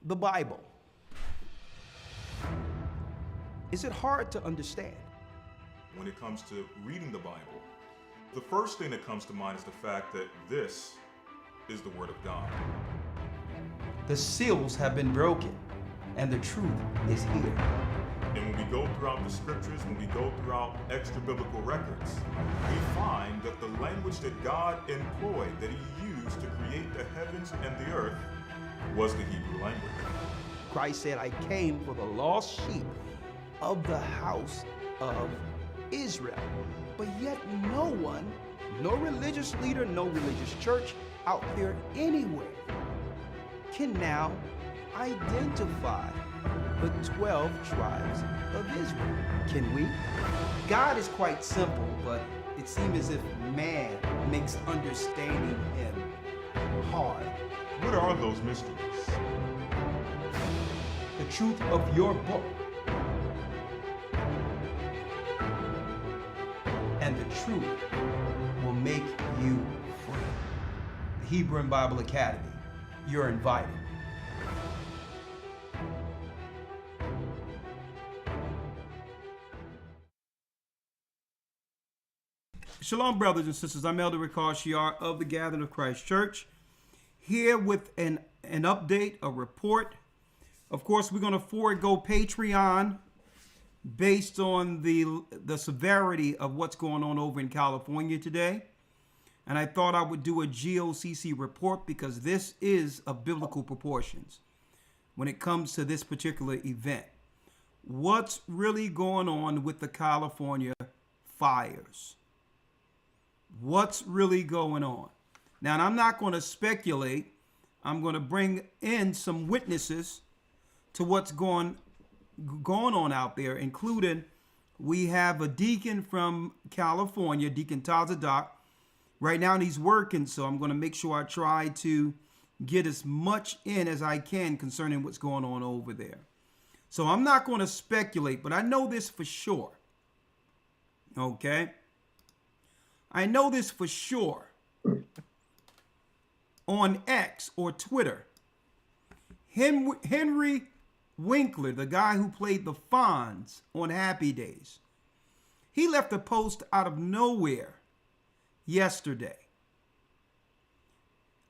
the Bible. Is it hard to understand? When it comes to reading the Bible, the first thing that comes to mind is the fact that this is the Word of God. The seals have been broken, and the truth is here. And when we go throughout the scriptures, when we go throughout extra biblical records, we find that the language that God employed, that He used to create the heavens and the earth, was the Hebrew language. Christ said, I came for the lost sheep of the house of Israel. But yet no one, no religious leader, no religious church out there anywhere can now identify the 12 tribes of Israel. Can we? God is quite simple, but it seems as if man makes understanding Him hard. What are those mysteries? The truth of your book and the truth will make you free. The Hebrew and Bible Academy, you're invited. Shalom, brothers and sisters. I'm Elder Gocc Shiar of the Gathering of Christ Church, here with an update, a report. Of course, we're going to forego Patreon based on the severity of what's going on over in California today. And I thought I would do a GOCC report because this is of biblical proportions when it comes to this particular event. What's really going on with the California fires? What's really going on? Now, and I'm not going to speculate. I'm going to bring in some witnesses to what's going on out there, including we have a deacon from California, Deacon Tazadak. Right now he's working, so I'm going to make sure I try to get as much in as I can concerning what's going on over there. So I'm not going to speculate, but I know this for sure. Okay? I know this for sure. On X or Twitter, Henry Winkler, the guy who played the Fonz on Happy Days, he left a post out of nowhere yesterday.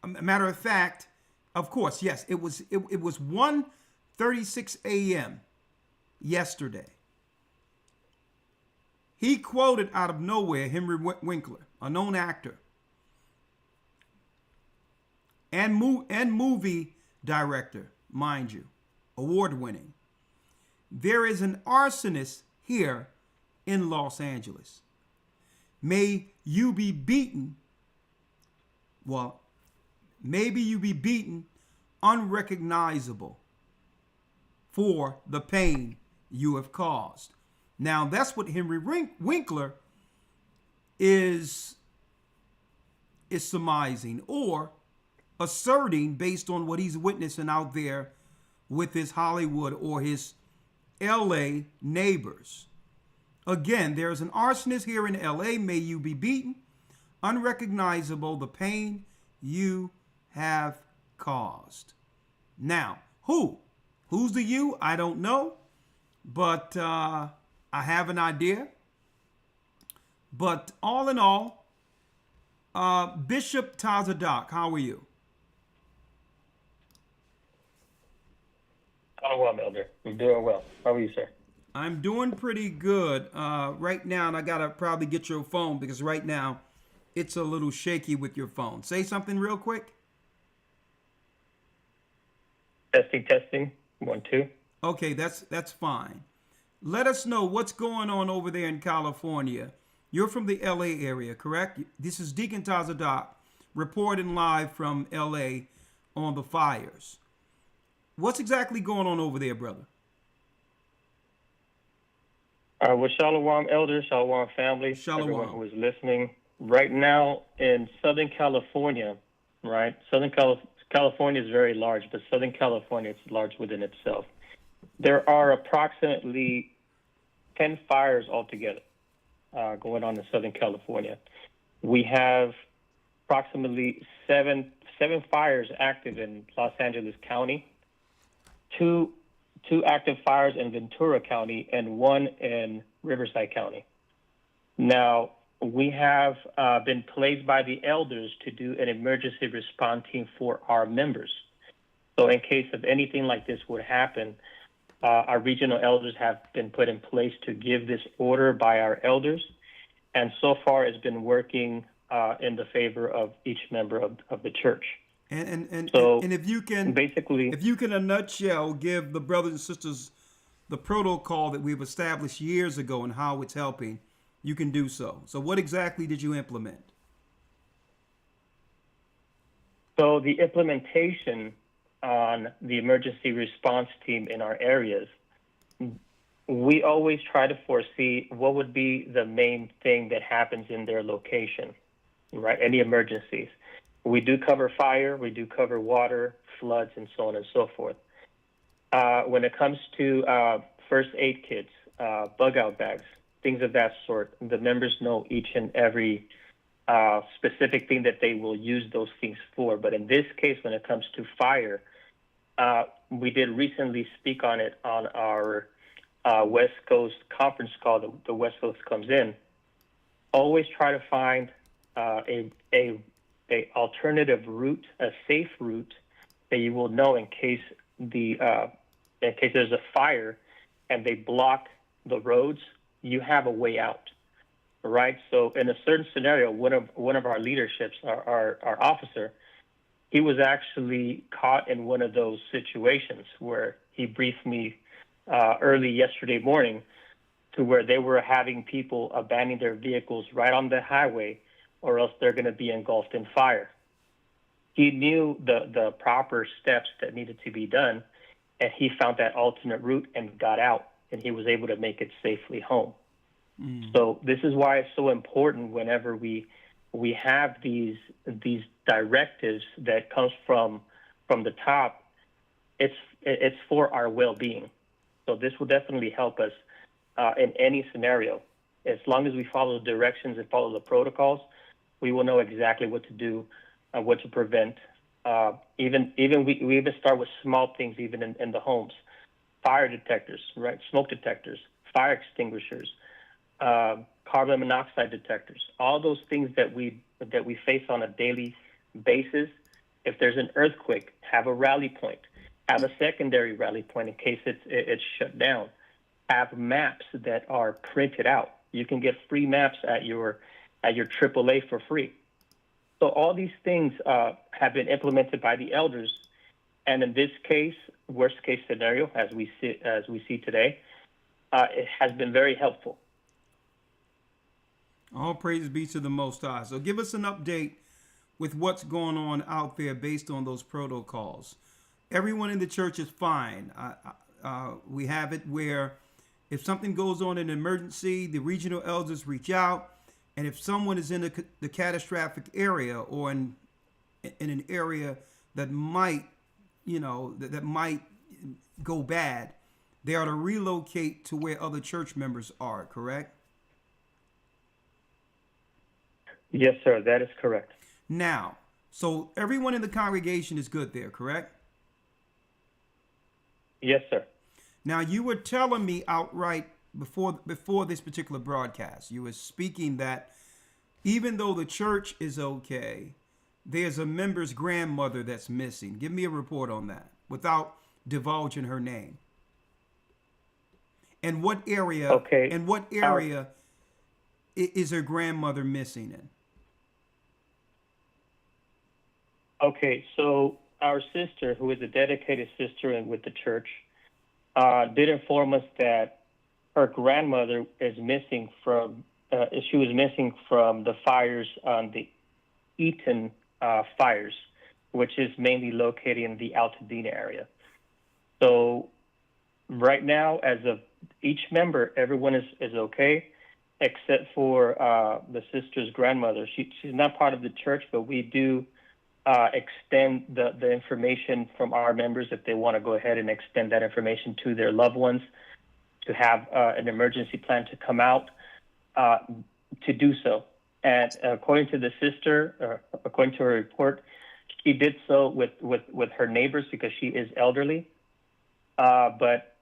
A matter of fact, of course, yes, it was 1:36 a.m. yesterday. He quoted out of nowhere Henry Winkler, a known actor and movie director, mind you, award-winning. There is an arsonist here in Los Angeles. May you be beaten, well, maybe you be beaten unrecognizable for the pain you have caused. Now, that's what Henry Winkler is surmising or asserting based on what he's witnessing out there with his Hollywood or his LA neighbors. Again, there's an arsonist here in LA. May you be beaten, unrecognizable, the pain you have caused. Now, who's the you? I don't know, but I have an idea. But all in all, Bishop Tazadak, how are you? Oh, well, Elder. I'm doing well. How are you, sir? I'm doing pretty good right now, and I got to probably get your phone because right now it's a little shaky with your phone. Say something real quick. Testing. 1, 2. Okay, that's fine. Let us know what's going on over there in California. You're from the LA area, correct? This is Deacon Tazadak reporting live from LA on the fires. What's exactly going on over there, brother? Well, Shalom, Elder, Shalom, family, Shalom. Everyone who is listening. Right now in Southern California, right? California is very large, but Southern California is large within itself. There are approximately 10 fires altogether going on in Southern California. We have approximately seven fires active in Los Angeles County. two active fires in Ventura County and one in Riverside County. Now, we have been placed by the elders to do an emergency response team for our members. So in case of anything like this would happen, our regional elders have been put in place to give this order by our elders. And so far it's been working in the favor of each member of the church. And So if you can, basically, if you can, in a nutshell, give the brothers and sisters the protocol that we've established years ago and how it's helping, you can do so. So what exactly did you implement? so the implementation on the emergency response team in our areas, we always try to foresee what would be the main thing that happens in their location, right? Any emergencies. We do cover fire, we do cover water, floods, and so on and so forth. When it comes to first aid kits, bug out bags, things of that sort, the members know each and every specific thing that they will use those things for. But in this case, when it comes to fire, we did recently speak on it on our West Coast conference call. The West Coast comes in. Always try to find a alternative route, a safe route that you will know in case there's a fire and they block the roads. You have a way out, right? So in a certain scenario, one of our leaderships, our officer, he was actually caught in one of those situations where he briefed me early yesterday morning to where they were having people abandon their vehicles right on the highway, or else they're going to be engulfed in fire. He knew the proper steps that needed to be done, and he found that alternate route and got out, and he was able to make it safely home. So this is why it's so important whenever we have these directives that comes from the top. It's for our well-being. So this will definitely help us in any scenario. As long as we follow the directions and follow the protocols, we will know exactly what to do, what to prevent. We even start with small things, even in the homes, fire detectors, right? Smoke detectors, fire extinguishers, carbon monoxide detectors, all those things that we face on a daily basis. If there's an earthquake, have a rally point, have a secondary rally point in case it's shut down. Have maps that are printed out. You can get free maps at your AAA for free. So all these things have been implemented by the elders, and in this case, worst case scenario, as we see today, it has been very helpful. All praises be to the Most High. So give us an update with what's going on out there based on those protocols. Everyone in the church is fine. We have it where if something goes on in an emergency, the regional elders reach out. And if someone is in the catastrophic area or in an area that might, that might go bad, they are to relocate to where other church members are, correct? Yes, sir, that is correct. Now, so everyone in the congregation is good there, correct? Yes, sir. Now, you were telling me outright before this particular broadcast, you were speaking that even though the church is okay, there's a member's grandmother that's missing. Give me a report on that without divulging her name. And what area? Okay. And what area is her grandmother missing in? Okay, so our sister, who is a dedicated sister with the church, did inform us that her grandmother is missing from. She was missing from the fires on the Eaton fires, which is mainly located in the Altadena area. So right now, as of each member, everyone is okay, except for the sister's grandmother. She's not part of the church, but we do extend the information from our members if they want to go ahead and extend that information to their loved ones, to have an emergency plan to come out, to do so. And according to the sister, according to her report, she did so with her neighbors because she is elderly. but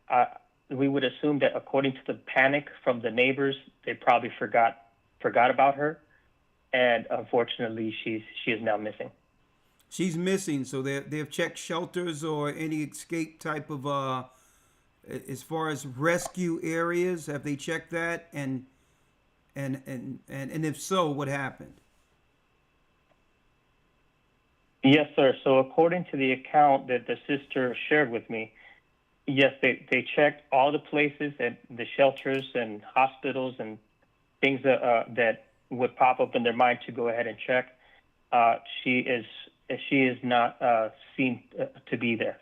we would assume that according to the panic from the neighbors, they probably forgot about her, and unfortunately, she is now missing. She's missing, so they've checked shelters or any escape type of as far as rescue areas. Have they checked that? And if so, what happened? Yes, sir. So according to the account that the sister shared with me, yes, they checked all the places and the shelters and hospitals and things that would pop up in their mind to go ahead and check. She is not seen to be there.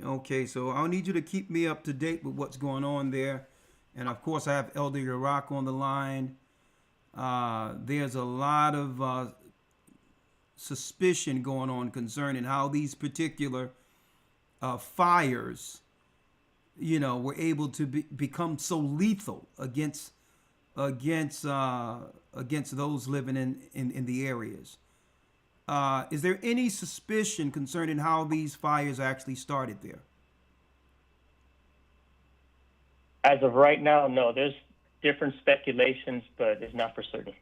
Okay, so I'll need you to keep me up to date with what's going on there. And of course, I have Elder Gocc on the line. There's a lot of suspicion going on concerning how these particular fires, were able to become so lethal against those living in the areas. Is there any suspicion concerning how these fires actually started there? As of right now, no. There's different speculations, but it's not for certain.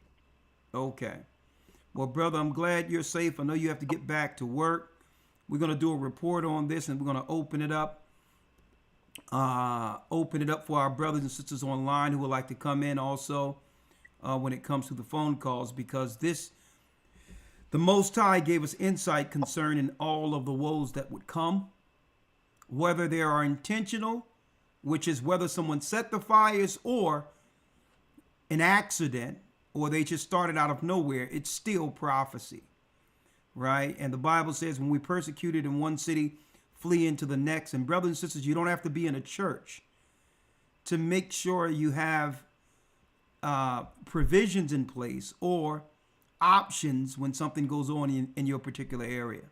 Okay. Well, brother, I'm glad you're safe. I know you have to get back to work. We're going to do a report on this, and we're going to open it up for our brothers and sisters online who would like to come in also when it comes to the phone calls, because the Most High gave us insight concerning all of the woes that would come, whether they are intentional, which is whether someone set the fires, or an accident, or they just started out of nowhere. It's still prophecy, right? And the Bible says when we persecuted in one city, flee into the next. And brothers and sisters, you don't have to be in a church to make sure you have provisions in place or options when something goes on in your particular area.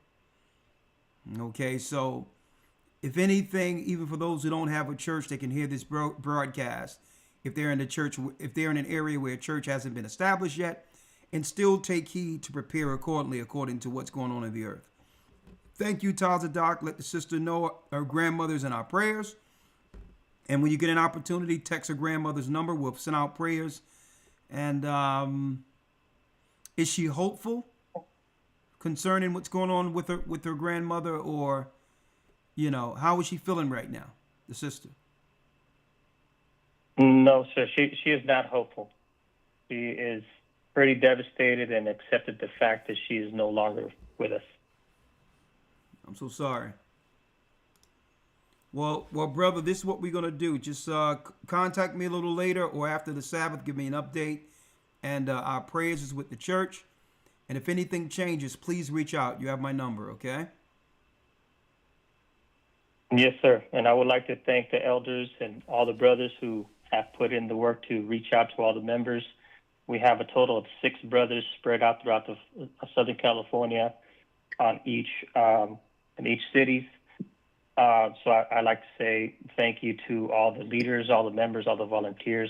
Okay, so if anything, even for those who don't have a church, they can hear this broadcast. If they're in an area where a church hasn't been established yet, and still take heed to prepare accordingly according to what's going on in the earth. Thank you, Doc. Let the sister know her grandmother's in our prayers. And when you get an opportunity, text her grandmother's number. We'll send out prayers. And is she hopeful concerning what's going on with her grandmother, or how is she feeling right now, the sister? No, sir. She is not hopeful. She is pretty devastated and accepted the fact that she is no longer with us. I'm so sorry. Well, brother, this is what we're going to do. Just contact me a little later or after the Sabbath. Give me an update. And our prayers is with the church. And if anything changes, please reach out. You have my number, okay? Yes, sir. And I would like to thank the elders and all the brothers who have put in the work to reach out to all the members. We have a total of 6 brothers spread out throughout Southern California on in each cities. So I'd like to say thank you to all the leaders, all the members, all the volunteers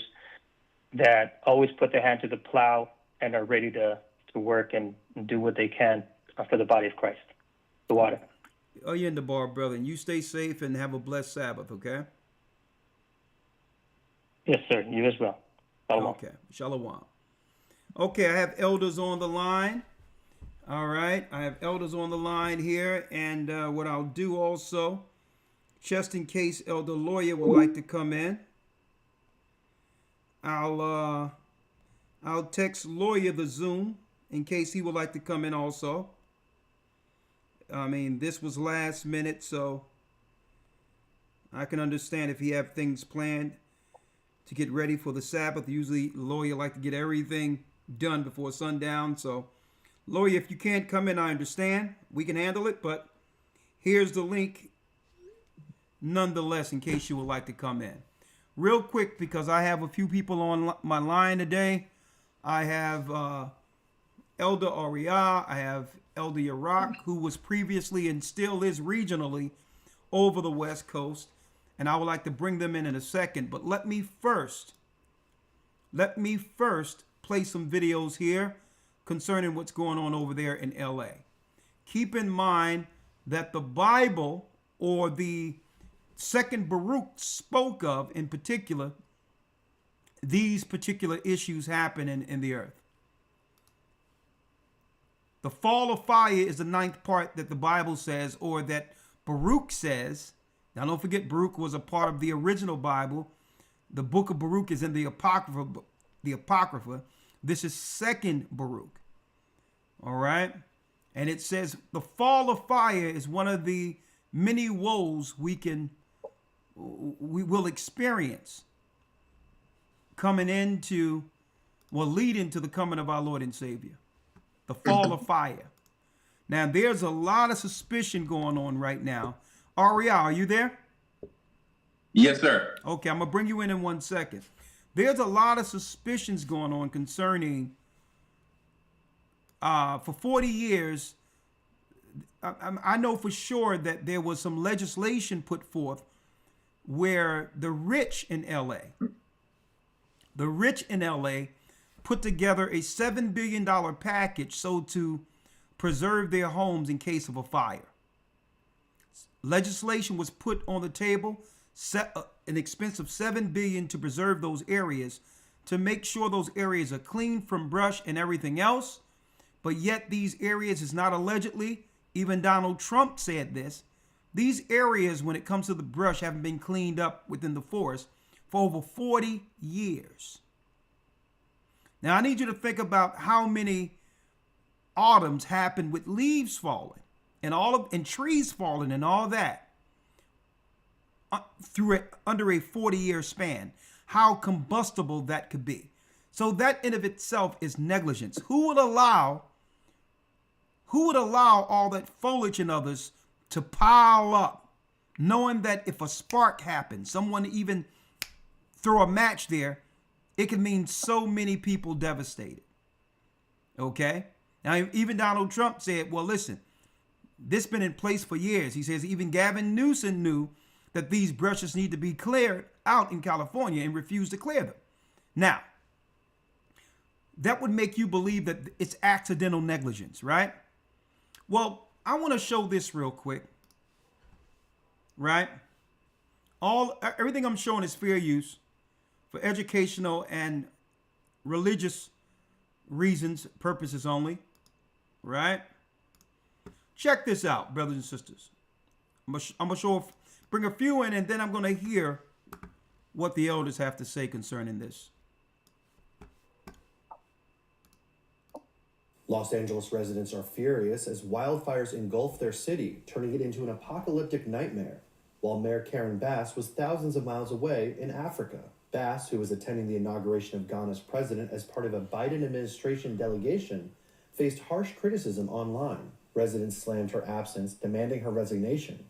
that always put their hand to the plow and are ready to work and do what they can for the body of Christ, the water. Oh, you're in the bar, brother. And you stay safe and have a blessed Sabbath, okay? Yes, sir. You as well. Shalom. Okay. Shalom. Okay, I have elders on the line. All right. I have elders on the line here. And what I'll do also, just in case Elder Lawyer would like to come in, I'll text Lawyer the Zoom in case he would like to come in also. I mean, this was last minute, so I can understand if he have things planned to get ready for the Sabbath. Usually, Lawyer like to get everything done before sundown. So, Lawyer, if you can't come in, I understand. We can handle it, but here's the link nonetheless in case you would like to come in. Real quick, because I have a few people on my line today. I have Elder Aria, I have Elder Gocc, who was previously and still is regionally over the West Coast, and I would like to bring them in a second. But let me first play some videos here concerning what's going on over there in LA. Keep in mind, that the Bible or the second Baruch spoke of in particular, these particular issues happen in the earth. The fall of fire is the ninth part that the Bible says, or that Baruch says. Now, don't forget, Baruch was a part of the original Bible. The book of Baruch is in the Apocrypha. This is second Baruch. All right. And it says the fall of fire is one of the many woes we will experience lead into the coming of our Lord and Savior. The fall of fire. Now, there's a lot of suspicion going on right now. Ariel, are you there? Yes, sir. Okay, I'm going to bring you in 1 second. There's a lot of suspicions going on concerning, for 40 years, I know for sure that there was some legislation put forth where the rich in L.A. put together a $7 billion package so to preserve their homes in case of a fire. Legislation was put on the table, an expense of $7 billion to preserve those areas, to make sure those areas are clean from brush and everything else. But yet these areas is not allegedly, even Donald Trump said this, these areas when it comes to the brush haven't been cleaned up within the forest for over 40 years. Now, I need you to think about how many autumns happened with leaves falling and trees falling and all that under a 40-year span. How combustible that could be. So that in of itself is negligence. Who would allow all that foliage and others to pile up, knowing that if a spark happens, someone even throw a match there, it can mean so many people devastated. Okay? Now, even Donald Trump said, well, listen, this has been in place for years. He says even Gavin Newsom knew that these brushes need to be cleared out in California and refused to clear them. Now, that would make you believe that it's accidental negligence, right? Well, I want to show this real quick, right? Everything I'm showing is fair use for educational and religious reasons, purposes only, right? Check this out, brothers and sisters. I'm gonna bring a few in, and then I'm gonna hear what the elders have to say concerning this. Los Angeles residents are furious as wildfires engulf their city, turning it into an apocalyptic nightmare, while Mayor Karen Bass was thousands of miles away in Africa. Bass, who was attending the inauguration of Ghana's president as part of a Biden administration delegation, faced harsh criticism online. Residents slammed her absence, demanding her resignation.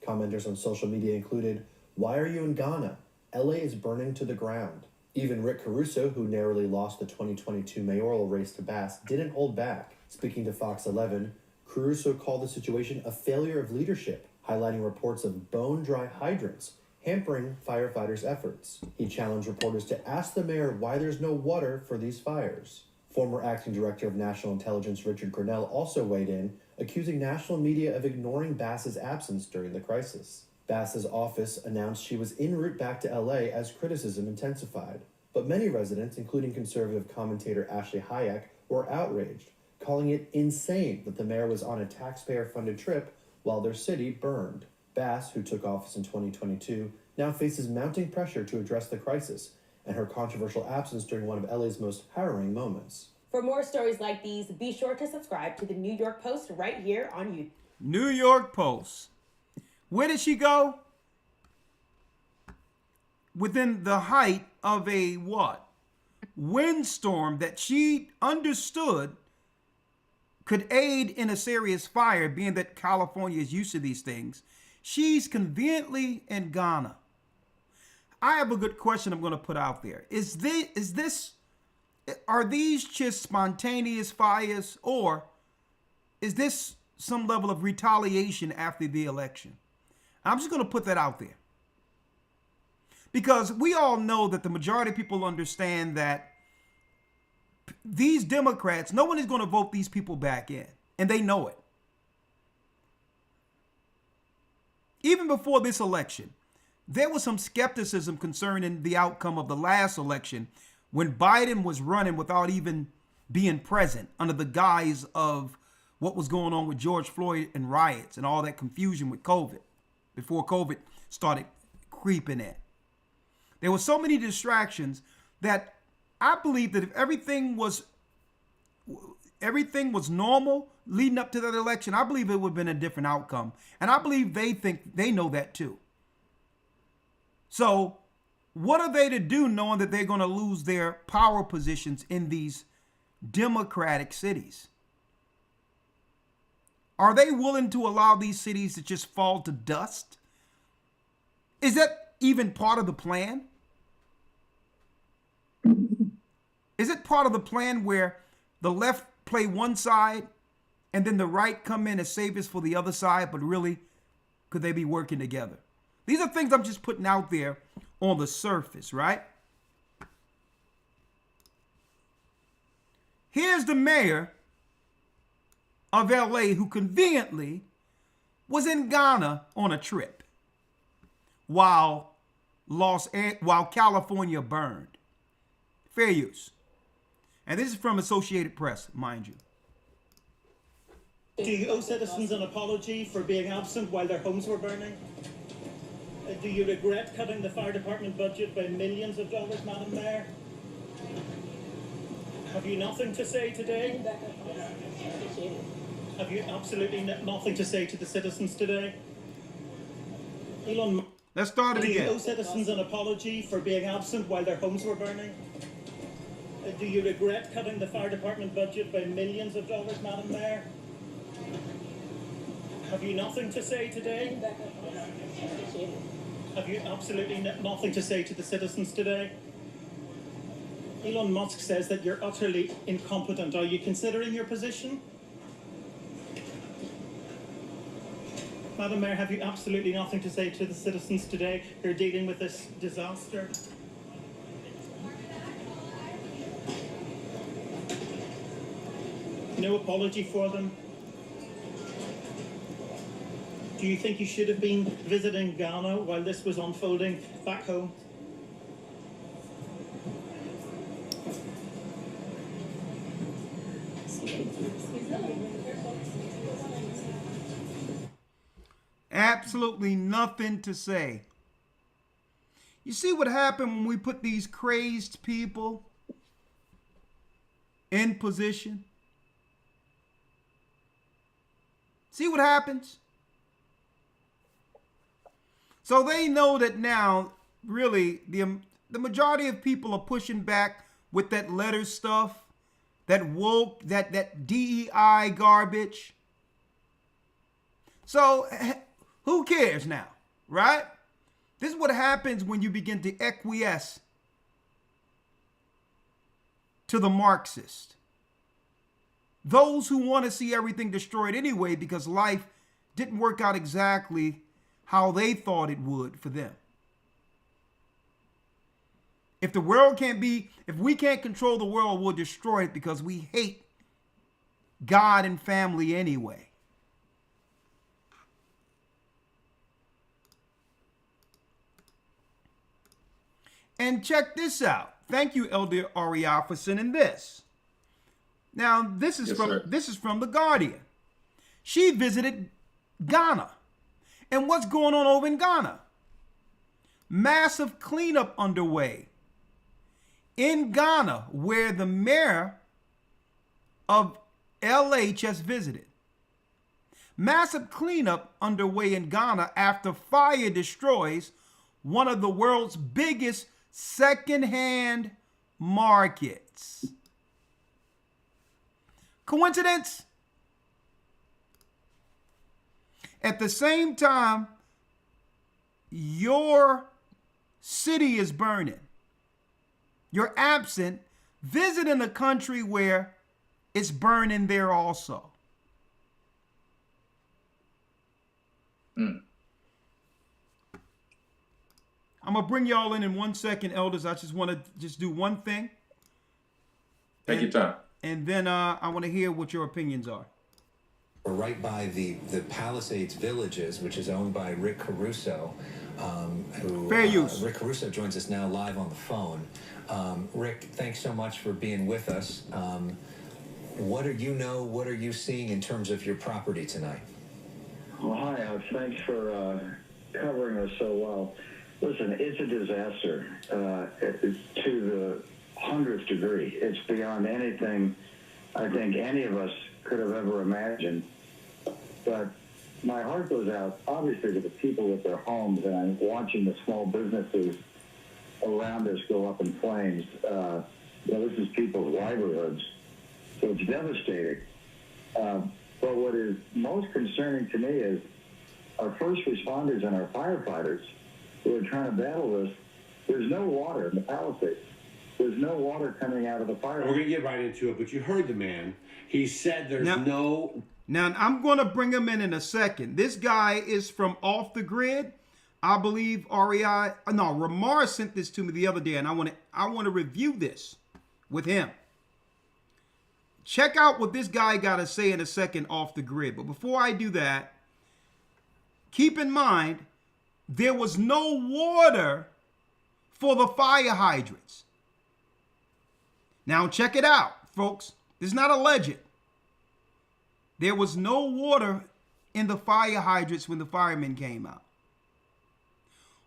Commenters on social media included, "Why are you in Ghana? LA is burning to the ground." Even Rick Caruso, who narrowly lost the 2022 mayoral race to Bass, didn't hold back. Speaking to Fox 11, Caruso called the situation a failure of leadership, highlighting reports of bone-dry hydrants hampering firefighters' efforts. He challenged reporters to ask the mayor why there's no water for these fires. Former acting director of national intelligence Richard Grenell also weighed in, accusing national media of ignoring Bass's absence during the crisis. Bass's office announced she was en route back to LA as criticism intensified. But many residents, including conservative commentator Ashley Hayek, were outraged, calling it insane that the mayor was on a taxpayer-funded trip while their city burned. Bass, who took office in 2022, now faces mounting pressure to address the crisis and her controversial absence during one of LA's most harrowing moments. For more stories like these, be sure to subscribe to the New York Post right here on YouTube. New York Post. Where did she go? Within the height of a what? Windstorm that she understood could aid in a serious fire, being that California is used to these things. She's conveniently in Ghana. I have a good question I'm going to put out there. Are these just spontaneous fires, or is this some level of retaliation after the election? I'm just going to put that out there. Because we all know that the majority of people understand that these Democrats, no one is going to vote these people back in. And they know it. even before this election, there was some skepticism concerning the outcome of the last election when Biden was running without even being present under the guise of what was going on with George Floyd and riots and all that confusion with COVID before COVID started creeping in. There were so many distractions that I believe that if everything was normal leading up to that election, I believe it would have been a different outcome. And I believe they think they know that too. So what are they to do knowing that they're going to lose their power positions in these democratic cities? Are they willing to allow these cities to just fall to dust? Is that even part of the plan? Is it part of the plan where the left play one side and then the right come in as saviors for the other side, but really, could they be working together? These are things I'm just putting out there on the surface, right? Here's the mayor of LA who conveniently was in Ghana on a trip while California burned. Fair use. And this is from Associated Press, mind you. Do you owe citizens an apology for being absent while their homes were burning? Do you regret cutting the fire department budget by millions of dollars, Madam Mayor? Have you nothing to say today? Have you absolutely nothing to say to the citizens today? Elon, let's start it again. Do you again. owe citizens an apology for being absent while their homes were burning? Do you regret cutting the fire department budget by millions of dollars, Madam Mayor? Have you nothing to say today? Have you absolutely nothing to say to the citizens today? Elon Musk says that you're utterly incompetent. Are you considering your position? Madam Mayor, have you absolutely nothing to say to the citizens today who are dealing with this disaster? No apology for them? Do you think you should have been visiting Ghana while this was unfolding back home? Absolutely nothing to say. You see what happened when we put these crazed people in position? See what happens? So they know that now, really, the majority of people are pushing back with that letter stuff, that woke, that DEI garbage. So who cares now, right? This is what happens when you begin to acquiesce to the Marxist. Those who want to see everything destroyed anyway because life didn't work out exactly how they thought it would for them. If the world if we can't control the world, we'll destroy it because we hate God and family anyway. And check this out. Thank you, Elder Aria, for sending this. Now, this is from The Guardian. She visited Ghana. And what's going on over in Ghana? Massive cleanup underway in Ghana, where the mayor of LA just visited. Massive cleanup underway in Ghana after fire destroys one of the world's biggest secondhand markets. Coincidence? At the same time, your city is burning. You're absent, visiting a country where it's burning there also. I'm going to bring y'all in 1 second, elders. I just want to do one thing. Take your time. And then I want to hear what your opinions are. We're right by the Palisades Villages, which is owned by Rick Caruso, Fair use. Rick Caruso joins us now live on the phone. Rick, thanks so much for being with us. What are you seeing in terms of your property tonight? Well, hi, thanks for covering us so well. Listen, it's a disaster to the 100th degree. It's beyond anything I think any of us could have ever imagined. But my heart goes out, obviously, to the people with their homes, and I'm watching the small businesses around us go up in flames. This is people's livelihoods, so it's devastating. But what is most concerning to me is our first responders and our firefighters who are trying to battle this. There's no water in the Palisades. There's no water coming out of the fire. We're going to get right into it, but you heard the man. He said there's no... Now, I'm going to bring him in a second. This guy is from Off the Grid. I believe Ramar sent this to me the other day, and I want to review this with him. Check out what this guy got to say in a second, Off the Grid. But before I do that, keep in mind, there was no water for the fire hydrants. Now, check it out, folks. This is not a legend. There was no water in the fire hydrants when the firemen came out.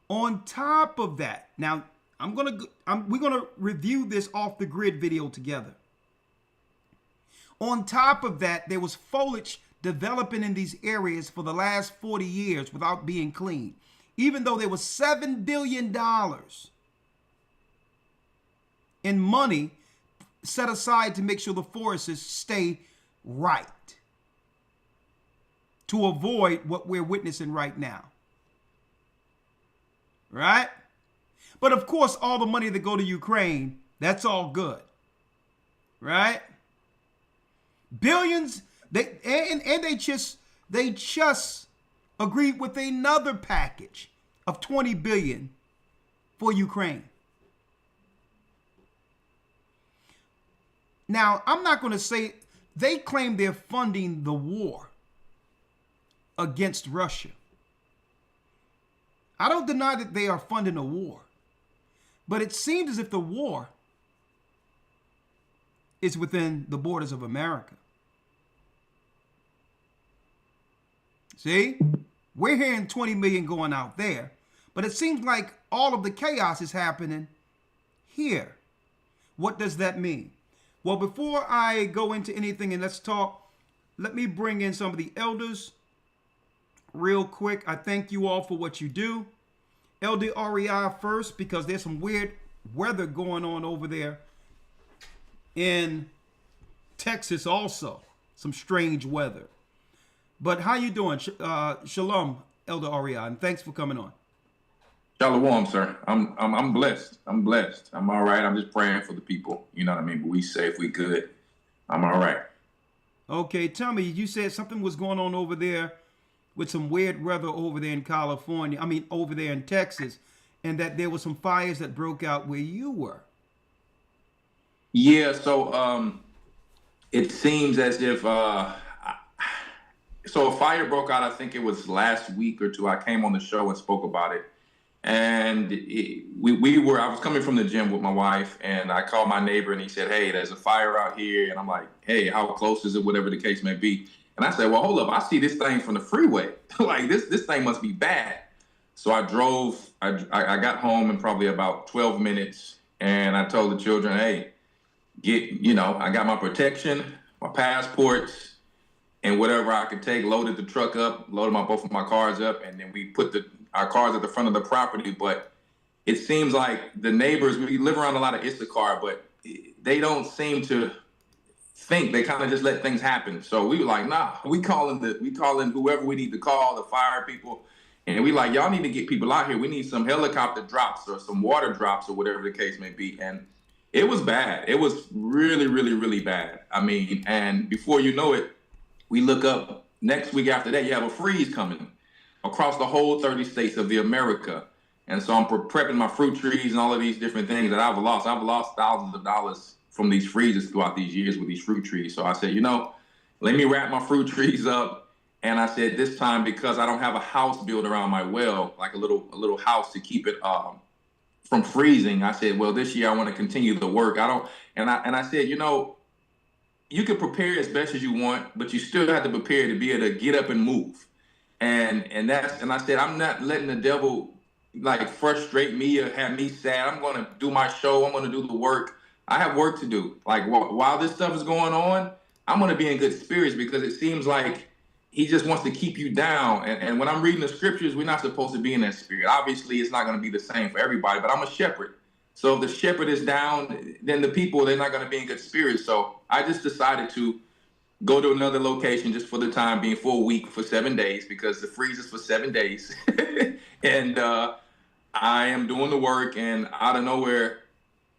On top of that, now we're gonna review this Off the Grid video together. On top of that, there was foliage developing in these areas for the last 40 years without being cleaned, even though there was $7 billion in money set aside to make sure the forests stay right, to avoid what we're witnessing right now. Right? But of course, all the money that go to Ukraine, that's all good. Right? Billions, they just agreed with another package of 20 billion for Ukraine. Now, I'm not going to say they claim they're funding the war against Russia. I don't deny that they are funding a war, but it seems as if the war is within the borders of America. See, we're hearing 20 million going out there, but it seems like all of the chaos is happening here. What does that mean? Well, before I go into anything and let's talk, let me bring in some of the elders real quick. I thank you all for what you do. Elder REI first, because there's some weird weather going on over there in Texas also. Some strange weather. But how you doing? Shalom, Elder REI, and thanks for coming on. Shalom, sir. I'm blessed. I'm blessed. I'm all right. I'm just praying for the people. You know what I mean? But we safe, we good. I'm all right. Okay, tell me, you said something was going on over there with some weird weather over there in California. I mean, over there in Texas, and that there were some fires that broke out where you were. Yeah. So it seems as if so a fire broke out. I think it was last week or two. I came on the show and spoke about it. And I was coming from the gym with my wife, and I called my neighbor, and he said, "Hey, there's a fire out here." And I'm like, "Hey, how close is it?" Whatever the case may be. And I said, "Well, hold up, I see this thing from the freeway. Like this thing must be bad." So I drove. I got home in probably about 12 minutes, and I told the children, "Hey, I got my protection, my passports, and whatever I could take." Loaded the truck up, loaded both of my cars up, and then we put our cars at the front of the property. But it seems like the neighbors, we live around a lot of Issachar, but they don't seem to think. They kind of just let things happen. So we were like, nah, we calling whoever we need to call, the fire people. And we like, y'all need to get people out here. We need some helicopter drops or some water drops or whatever the case may be. And it was bad. It was really, really, really bad. I mean, and before you know it, we look up next week after that, you have a freeze coming across the whole 30 states of the America. And so I'm prepping my fruit trees and all of these different things that I've lost. I've lost thousands of dollars from these freezes throughout these years with these fruit trees. So I said, let me wrap my fruit trees up. And I said, this time, because I don't have a house built around my well, like a little house to keep it from freezing, I said, well, this year I want to continue the work. I said, you can prepare as best as you want, but you still have to prepare to be able to get up and move. And I said, I'm not letting the devil like frustrate me or have me sad. I'm going to do my show. I'm going to do the work. I have work to do. Like while this stuff is going on, I'm going to be in good spirits, because it seems like he just wants to keep you down. And when I'm reading the scriptures, we're not supposed to be in that spirit. Obviously, it's not going to be the same for everybody, but I'm a shepherd. So if the shepherd is down, then the people, they're not going to be in good spirits. So I just decided to go to another location just for the time being, for a week, for 7 days, because the freeze is for 7 days. And I am doing the work, and out of nowhere,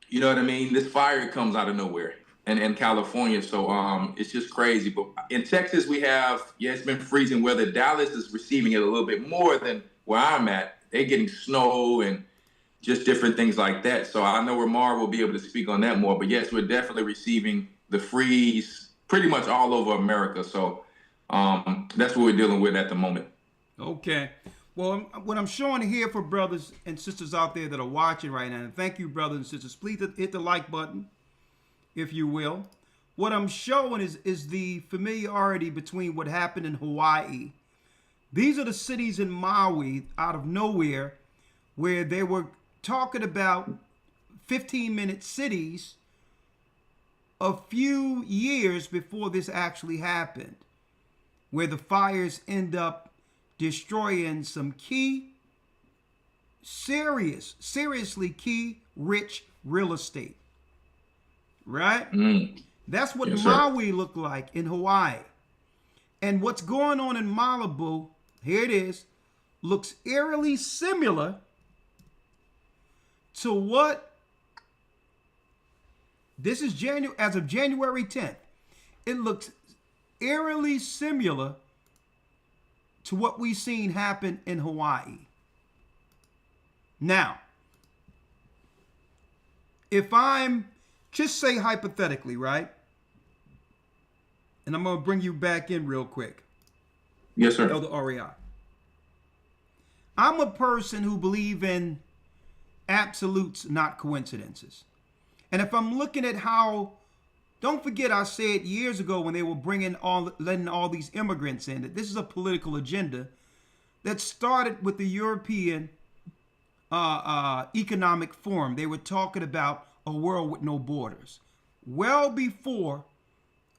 you know what I mean, this fire comes out of nowhere in California. So it's just crazy. But in Texas, we have, it's been freezing weather. Dallas is receiving it a little bit more than where I'm at. They're getting snow and just different things like that. So I know Ramar will be able to speak on that more. But yes, we're definitely receiving the freeze pretty much all over America. So that's what we're dealing with at the moment. Okay. Well, what I'm showing here for brothers and sisters out there that are watching right now, and thank you, brothers and sisters, please hit the like button, if you will. What I'm showing is the familiarity between what happened in Hawaii. These are the cities in Maui, out of nowhere, where they were talking about 15-minute cities a few years before this actually happened, where the fires end up destroying some seriously key rich real estate. Right? That's what Maui looked like in Hawaii. And what's going on in Malibu, here it is, looks eerily similar to what, this is as of January 10th. It looks eerily similar to what we've seen happen in Hawaii. Now, if I'm, just say hypothetically, right? And I'm going to bring you back in real quick. Yes, sir. Elder Orion. I'm a person who believe in absolutes, not coincidences. And if I'm looking at how, don't forget I said years ago when they were letting all these immigrants in, that this is a political agenda that started with the European Economic Forum. They were talking about a world with no borders. Well before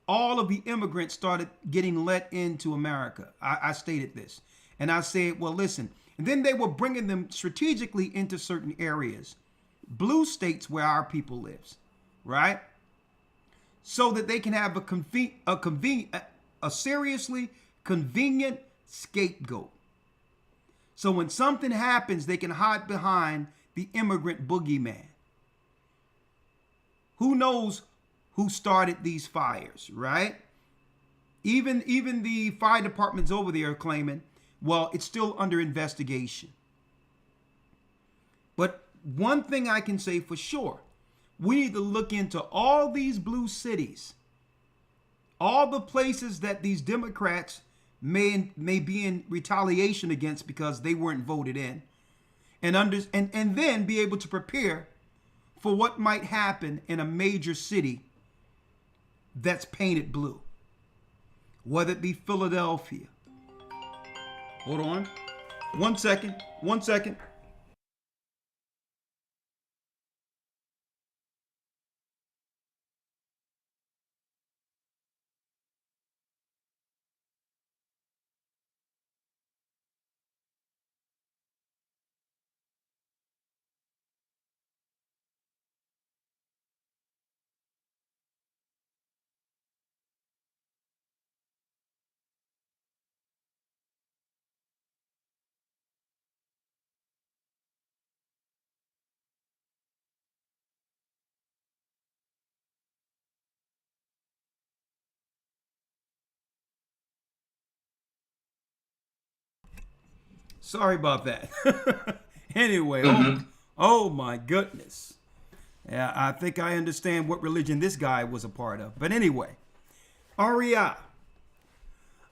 all of the immigrants started getting let into America, I stated this. And I said, well, listen. And then they were bringing them strategically into certain areas, blue states where our people lives, right? So that they can have a seriously convenient scapegoat. So when something happens, they can hide behind the immigrant boogeyman. Who knows who started these fires, right? Even the fire departments over there are claiming, well, it's still under investigation. But one thing I can say for sure, we need to look into all these blue cities, all the places that these Democrats may be in retaliation against because they weren't voted in, and then be able to prepare for what might happen in a major city that's painted blue, whether it be Philadelphia. Hold on. 1 second. 1 second. Sorry about that. Anyway, oh my goodness. Yeah, I think I understand what religion this guy was a part of. But anyway, Aria,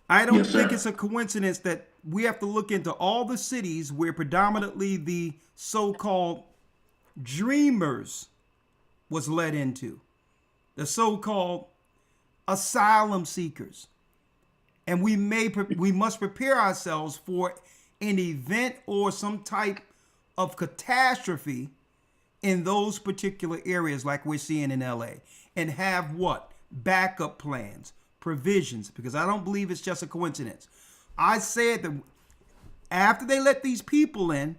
I don't Yes, think sir. it's a coincidence that we have to look into all the cities where predominantly the so-called dreamers was led into, the so-called asylum seekers. And we must prepare ourselves for an event or some type of catastrophe in those particular areas like we're seeing in LA, and have what? Backup plans, provisions, because I don't believe it's just a coincidence. I said that after they let these people in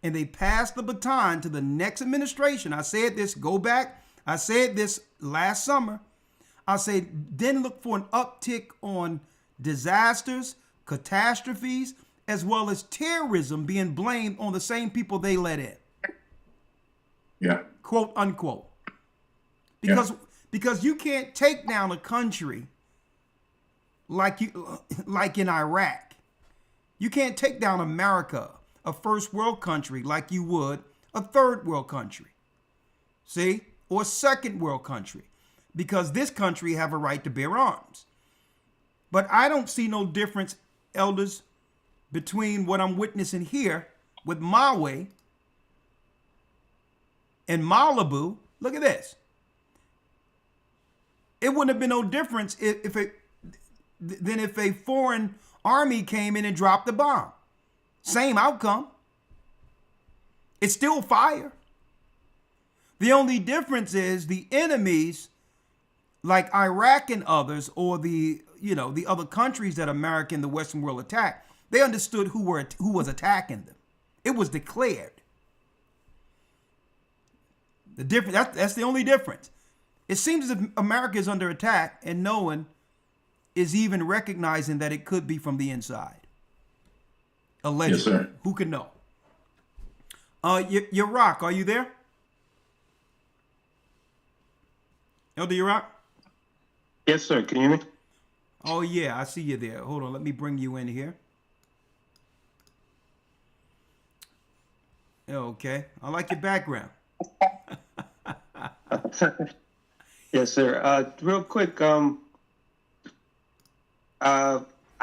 and they pass the baton to the next administration, I said this, go back, I said this last summer, I said then look for an uptick on disasters, catastrophes, as well as terrorism being blamed on the same people they let in. Yeah. Quote unquote. Because you can't take down a country like in Iraq. You can't take down America, a first world country, like you would a third world country. See? Or a second world country. Because this country have a right to bear arms. But I don't see no difference, elders, between what I'm witnessing here with Maui and Malibu. Look at this. It wouldn't have been no difference than if a foreign army came in and dropped the bomb. Same outcome. It's still fire. The only difference is the enemies, like Iraq and others, or the other countries that America and the Western world attacked, they understood who was attacking them. It was declared. The difference, that's the only difference. It seems as if America is under attack and no one is even recognizing that it could be from the inside. Allegedly. Yes, sir. Who can know? Rock, are you there? Elder Rock? Yes, sir. Can you hear me? Oh, yeah, I see you there. Hold on, let me bring you in here. Okay, I like your background. Yes, sir. Real quick, I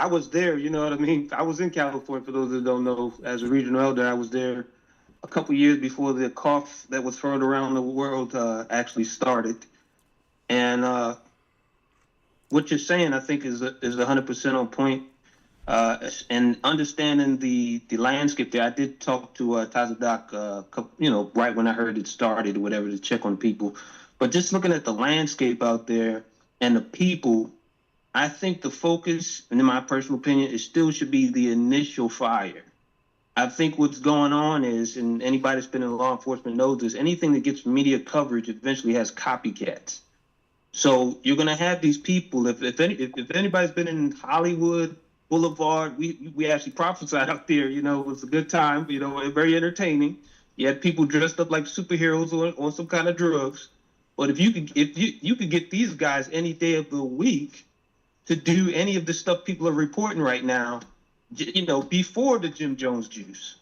was there, you know what I mean? I was in California, for those that don't know, as a regional elder. I was there a couple years before the cough that was thrown around the world actually started. And what you're saying, I think, is 100% on point. And understanding the landscape there, I did talk to Tazadak, right when I heard it started or whatever, to check on people. But just looking at the landscape out there and the people, I think the focus, and in my personal opinion, it still should be the initial fire. I think what's going on is, and anybody that's been in law enforcement knows this, anything that gets media coverage eventually has copycats. So you're going to have these people, if anybody's been in Hollywood Boulevard, we actually prophesied out there, it was a good time, very entertaining. You had people dressed up like superheroes on some kind of drugs. But if you could get these guys any day of the week to do any of the stuff people are reporting right now, before the Jim Jones juice.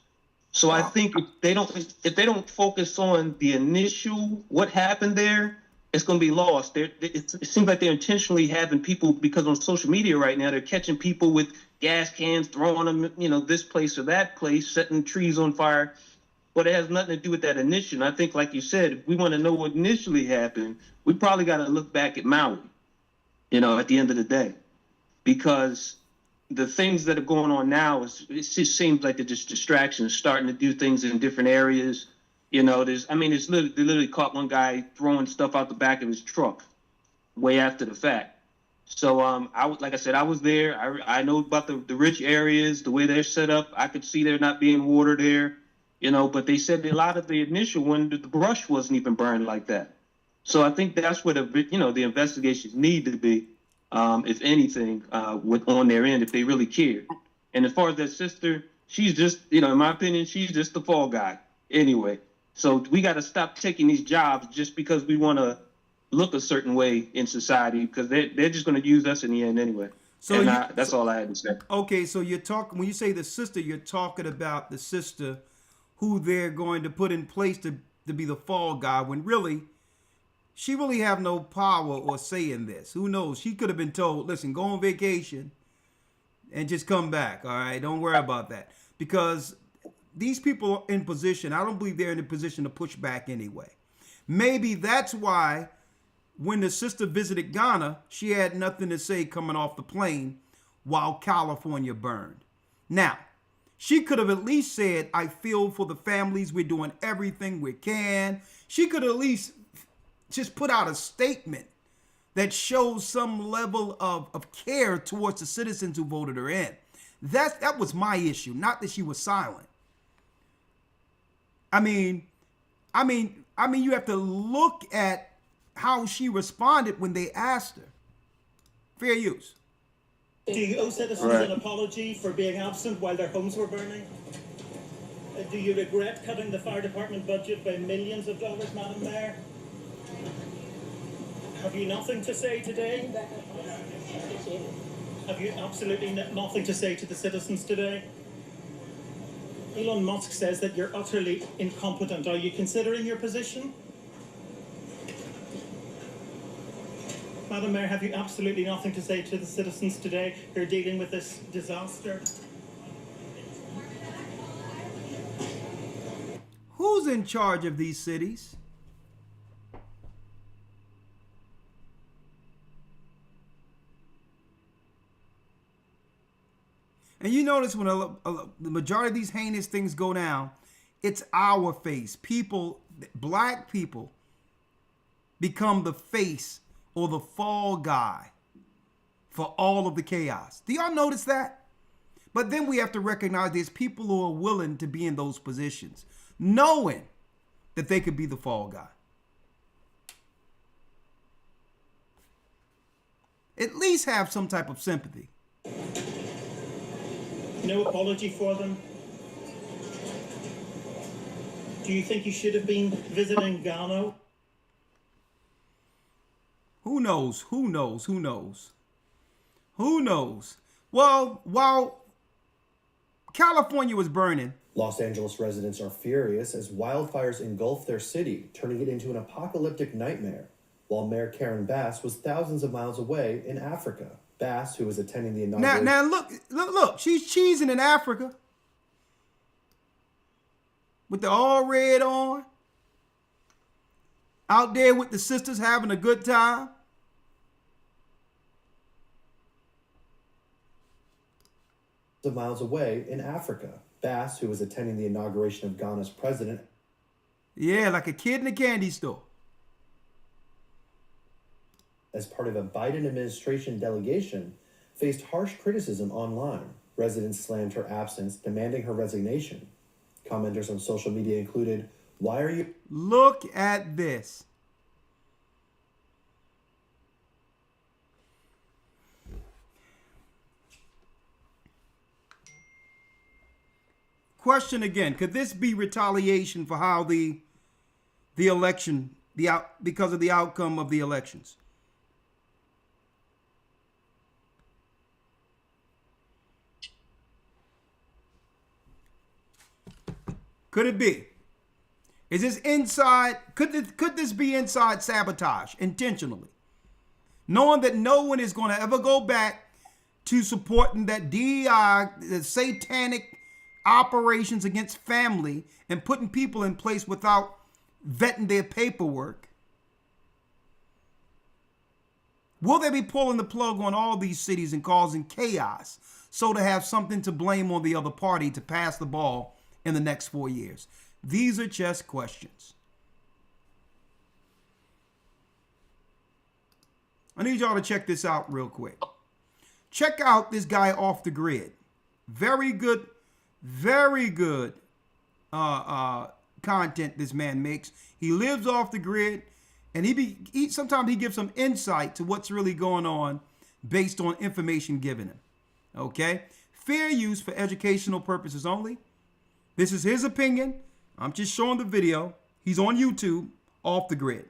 So I think if they don't focus on the initial what happened there, it's going to be lost. It seems like they're intentionally having people, because on social media right now, they're catching people with gas cans, throwing them, this place or that place, setting trees on fire. But it has nothing to do with that initial. I think, like you said, if we want to know what initially happened, we probably got to look back at Maui, at the end of the day. Because the things that are going on now, it just seems like they're just distractions, starting to do things in different areas. They literally caught one guy throwing stuff out the back of his truck way after the fact. So I was there. I know about the rich areas, the way they're set up. I could see there not being water there, but they said a lot of the initial one, the brush wasn't even burned like that. So I think that's where the investigations need to be, if anything, on their end, if they really care. And as far as that sister, she's just, in my opinion, she's just the fall guy anyway. So we got to stop taking these jobs just because we want to look a certain way in society, because they're just going to use us in the end anyway. So that's all I had to say. Okay, so when you say the sister, you're talking about the sister who they're going to put in place to be the fall guy, when really she really have no power or say in this. Who knows? She could have been told, listen, go on vacation and just come back. All right, don't worry about that, because these people in position, I don't believe they're in a position to push back anyway. Maybe that's why when the sister visited Ghana, she had nothing to say coming off the plane while California burned. Now, she could have at least said, I feel for the families. We're doing everything we can. She could at least just put out a statement that shows some level of care towards the citizens who voted her in. That was my issue, not that she was silent. I mean, you have to look at how she responded when they asked her. Fair use. Do you owe citizens an apology for being absent while their homes were burning? Do you regret cutting the fire department budget by millions of dollars, Madam Mayor? Have you nothing to say today? Have you absolutely nothing to say to the citizens today? Elon Musk says that you're utterly incompetent. Are you considering your position? Madam Mayor, have you absolutely nothing to say to the citizens today who are dealing with this disaster? Who's in charge of these cities? And you notice when the majority of these heinous things go down, it's our face. People, black people, become the face or the fall guy for all of the chaos. Do y'all notice that? But then we have to recognize there's people who are willing to be in those positions, knowing that they could be the fall guy. At least have some type of sympathy. No apology for them? Do you think you should have been visiting Ghana? Who knows? Who knows? Who knows? Who knows? Well, while California was burning, Los Angeles residents are furious as wildfires engulf their city, turning it into an apocalyptic nightmare, while Mayor Karen Bass was thousands of miles away in Africa. Bass, who was attending the inauguration... Now look, she's cheesing in Africa with the all red on, out there with the sisters having a good time. Of miles away in Africa. Bass, who was attending the inauguration of Ghana's president... Yeah, like a kid in a candy store. As part of a Biden administration delegation, faced harsh criticism online. Residents slammed her absence, demanding her resignation. Commenters on social media included, "Why are you..." Look at this. Question again, could this be retaliation for how the election, because of the outcome of the elections? Could it be? Is this inside? Could this be inside sabotage intentionally? Knowing that no one is going to ever go back to supporting that DEI, the satanic operations against family, and putting people in place without vetting their paperwork. Will they be pulling the plug on all these cities and causing chaos so to have something to blame on the other party to pass the ball in the next 4 years? These are just questions. I need y'all to check this out real quick. Check out this guy off the grid. Very good content this man makes. He lives off the grid, and he sometimes he gives some insight to what's really going on based on information given him. Okay? Fair use for educational purposes only. This is his opinion. I'm just showing the video. He's on YouTube, off the grid.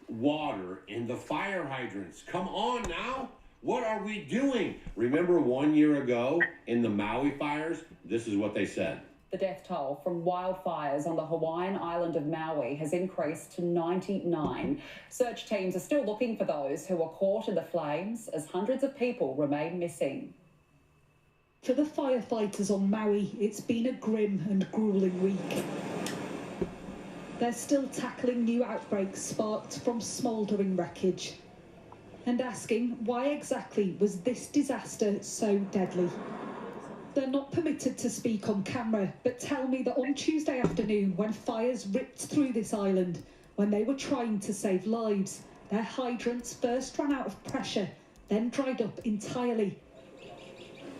Water in the fire hydrants. Come on now. What are we doing? Remember 1 year ago in the Maui fires? This is what they said. The death toll from wildfires on the Hawaiian island of Maui has increased to 99. Search teams are still looking for those who were caught in the flames as hundreds of people remain missing. For the firefighters on Maui, it's been a grim and grueling week. They're still tackling new outbreaks sparked from smouldering wreckage and asking why exactly was this disaster so deadly. They're not permitted to speak on camera, but tell me that on Tuesday afternoon, when fires ripped through this island, when they were trying to save lives, their hydrants first ran out of pressure, then dried up entirely.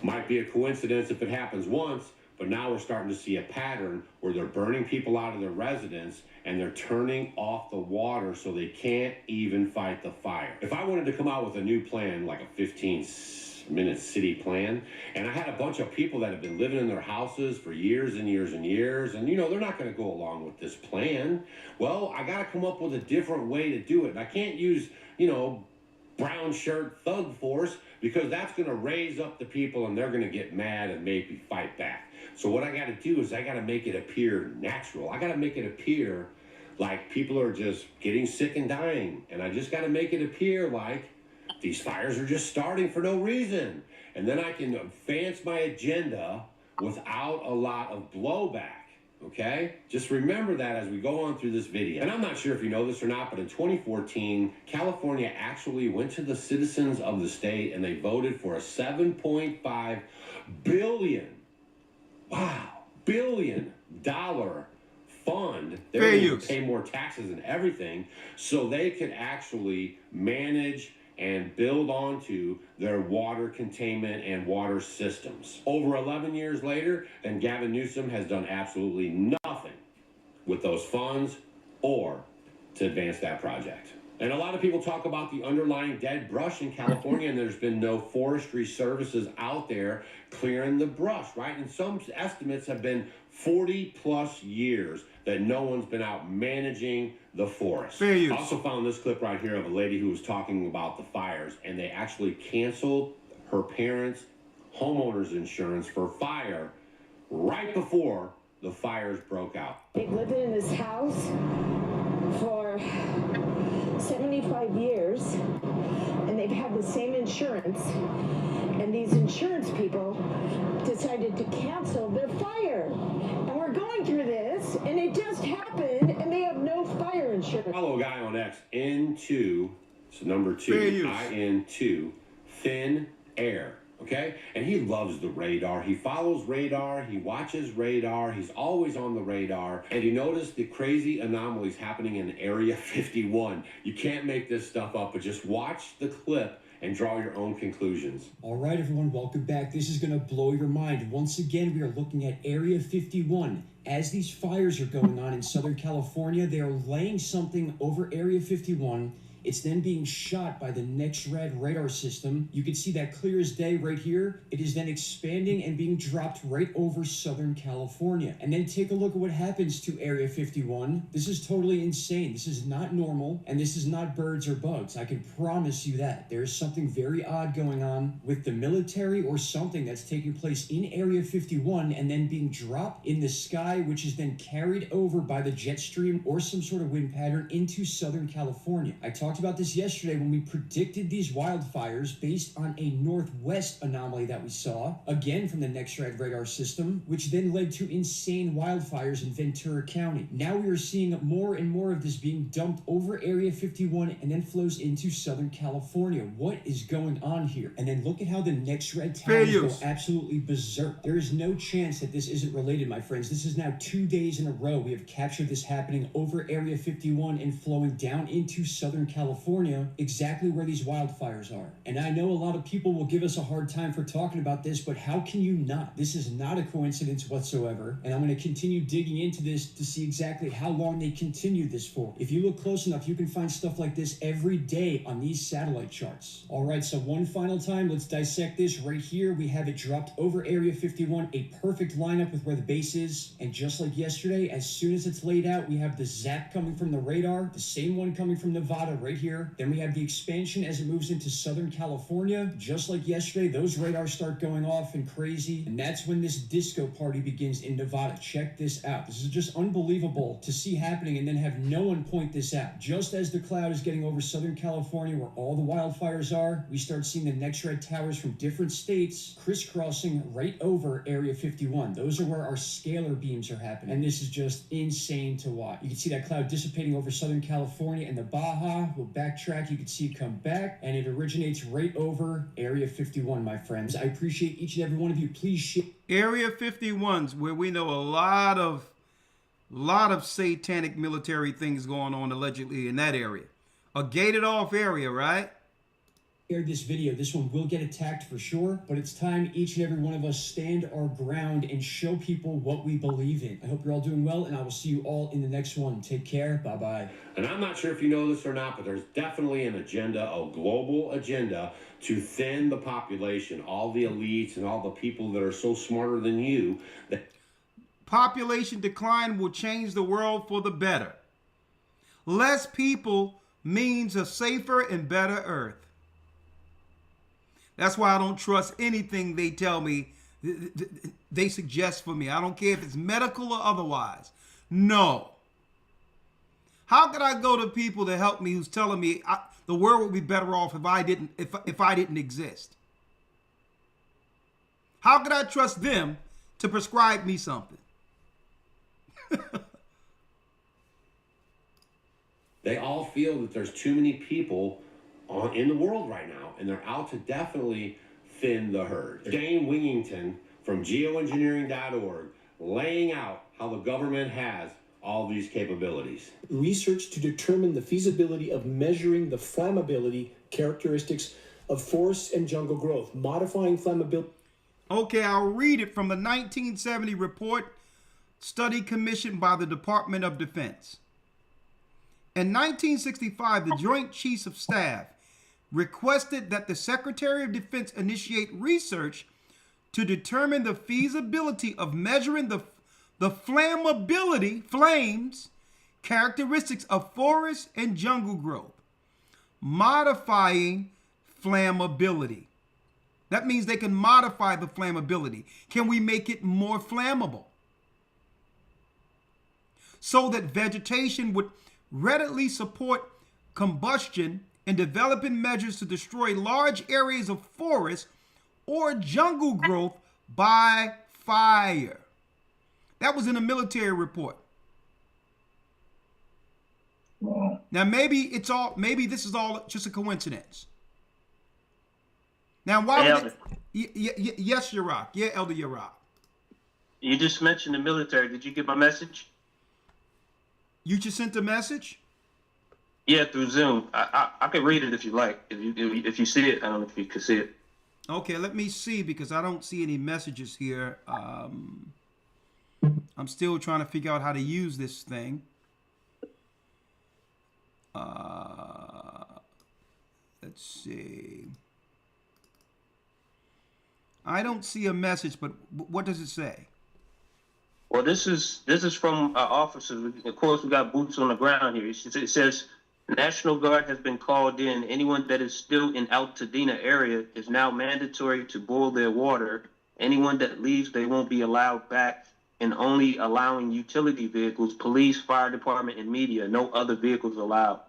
Might be a coincidence if it happens once, but now we're starting to see a pattern where they're burning people out of their residence and they're turning off the water so they can't even fight the fire. If I wanted to come out with a new plan, like a 15-minute city plan, and I had a bunch of people that have been living in their houses for years and years and years, and they're not going to go along with this plan, well, I got to come up with a different way to do it. And I can't use, brown shirt thug force, because that's going to raise up the people and they're going to get mad and maybe fight back. So what I got to do is I got to make it appear natural. I got to make it appear like people are just getting sick and dying. And I just got to make it appear like these fires are just starting for no reason. And then I can advance my agenda without a lot of blowback. Okay? Just remember that as we go on through this video. And I'm not sure if you know this or not, but in 2014, California actually went to the citizens of the state and they voted for a $7.5 billion, billion dollar fund. They were going to pay more taxes and everything so they could actually manage and build onto their water containment and water systems. Over 11 years later, and Gavin Newsom has done absolutely nothing with those funds or to advance that project. And a lot of people talk about the underlying dead brush in California, and there's been no forestry services out there clearing the brush, right? And some estimates have been 40 plus years that no one's been out managing the forest. I also found this clip right here of a lady who was talking about the fires, and they actually canceled her parents' homeowner's insurance for fire right before the fires broke out. They've lived in this house for 75 years, and they've had the same insurance, and these insurance people decided to cancel their fire. And we're going through this, and it just happened, and they have no fire insurance. Follow a guy on X, N2, so number 2, IN2, Thin Air. Okay? And he loves the radar. He follows radar. He watches radar. He's always on the radar. And you notice the crazy anomalies happening in Area 51. You can't make this stuff up, but just watch the clip and draw your own conclusions. All right, everyone, welcome back. This is going to blow your mind. Once again, we are looking at Area 51. As these fires are going on in Southern California, they are laying something over Area 51. It's then being shot by the NextRad radar system. You can see that clear as day right here. It is then expanding and being dropped right over Southern California. And then take a look at what happens to Area 51. This is totally insane. This is not normal, and this is not birds or bugs. I can promise you that. There is something very odd going on with the military or something that's taking place in Area 51 and then being dropped in the sky, which is then carried over by the jet stream or some sort of wind pattern into Southern California. I talked about this yesterday when we predicted these wildfires based on a northwest anomaly that we saw, again from the NextRad radar system, which then led to insane wildfires in Ventura County. Now we are seeing more and more of this being dumped over Area 51 and then flows into Southern California. What is going on here? And then look at how the NextRad towers go absolutely berserk. There is no chance that this isn't related, my friends. This is now 2 days in a row we have captured this happening over Area 51 and flowing down into Southern California, exactly where these wildfires are. And I know a lot of people will give us a hard time for talking about this, but how can you not? This is not a coincidence whatsoever, and I'm going to continue digging into this to see exactly how long they continue this for. If you look close enough, you can find stuff like this every day on these satellite charts. All right, so one final time, let's dissect this. Right here, we have it dropped over Area 51, a perfect lineup with where the base is, and just like yesterday, as soon as it's laid out, we have the zap coming from the radar, the same one coming from Nevada right right here. Then we have the expansion as it moves into Southern California. Just like yesterday, those radars start going off and crazy. And that's when this disco party begins in Nevada. Check this out. This is just unbelievable to see happening and then have no one point this out. Just as the cloud is getting over Southern California where all the wildfires are, we start seeing the next red towers from different states crisscrossing right over Area 51. Those are where our scalar beams are happening. And this is just insane to watch. You can see that cloud dissipating over Southern California and the Baja. We'll backtrack. You can see it come back, and it originates right over Area 51, my friends. I appreciate each and every one of you. Please share. Area 51's where we know a lot of satanic military things going on allegedly in that area. A gated off area, right? This video. This one will get attacked for sure, but it's time each and every one of us stand our ground and show people what we believe in. I hope you're all doing well, and I will see you all in the next one. Take care. Bye-bye. And I'm not sure if you know this or not, but there's definitely an agenda, a global agenda, to thin the population, all the elites and all the people that are so smarter than you. Population decline will change the world for the better. Less people means a safer and better earth. That's why I don't trust anything they tell me, they suggest for me. I don't care if it's medical or otherwise. No. How could I go to people to help me who's telling me the world would be better off if I didn't exist? How could I trust them to prescribe me something? They all feel that there's too many people in the world right now, and they're out to definitely thin the herd. Dane Wingington from geoengineering.org laying out how the government has all these capabilities. Research to determine the feasibility of measuring the flammability characteristics of forests and jungle growth, modifying flammability. Okay, I'll read it from the 1970 report study commissioned by the Department of Defense. In 1965, the Joint Chiefs of Staff requested that the Secretary of Defense initiate research to determine the feasibility of measuring the flames characteristics of forest and jungle growth, modifying flammability. That means they can modify the flammability. Can we make it more flammable so that vegetation would readily support combustion and developing measures to destroy large areas of forest or jungle growth by fire? That was in a military report. Wow. Now maybe this is all just a coincidence. Now why would yes, Yarack. Yeah, Elder Yarack. You just mentioned the military. Did you get my message? You just sent a message? Yeah, through Zoom. I can read it if you like. If you see it, I don't know if you can see it. Okay, let me see because I don't see any messages here. I'm still trying to figure out how to use this thing. Let's see. I don't see a message, but what does it say? Well, this is from our officers. Of course, we got boots on the ground here. It says, National Guard has been called in. Anyone that is still in Altadena area is now mandatory to boil their water. Anyone that leaves, they won't be allowed back, and only allowing utility vehicles, police, fire department, and media. No other vehicles allowed.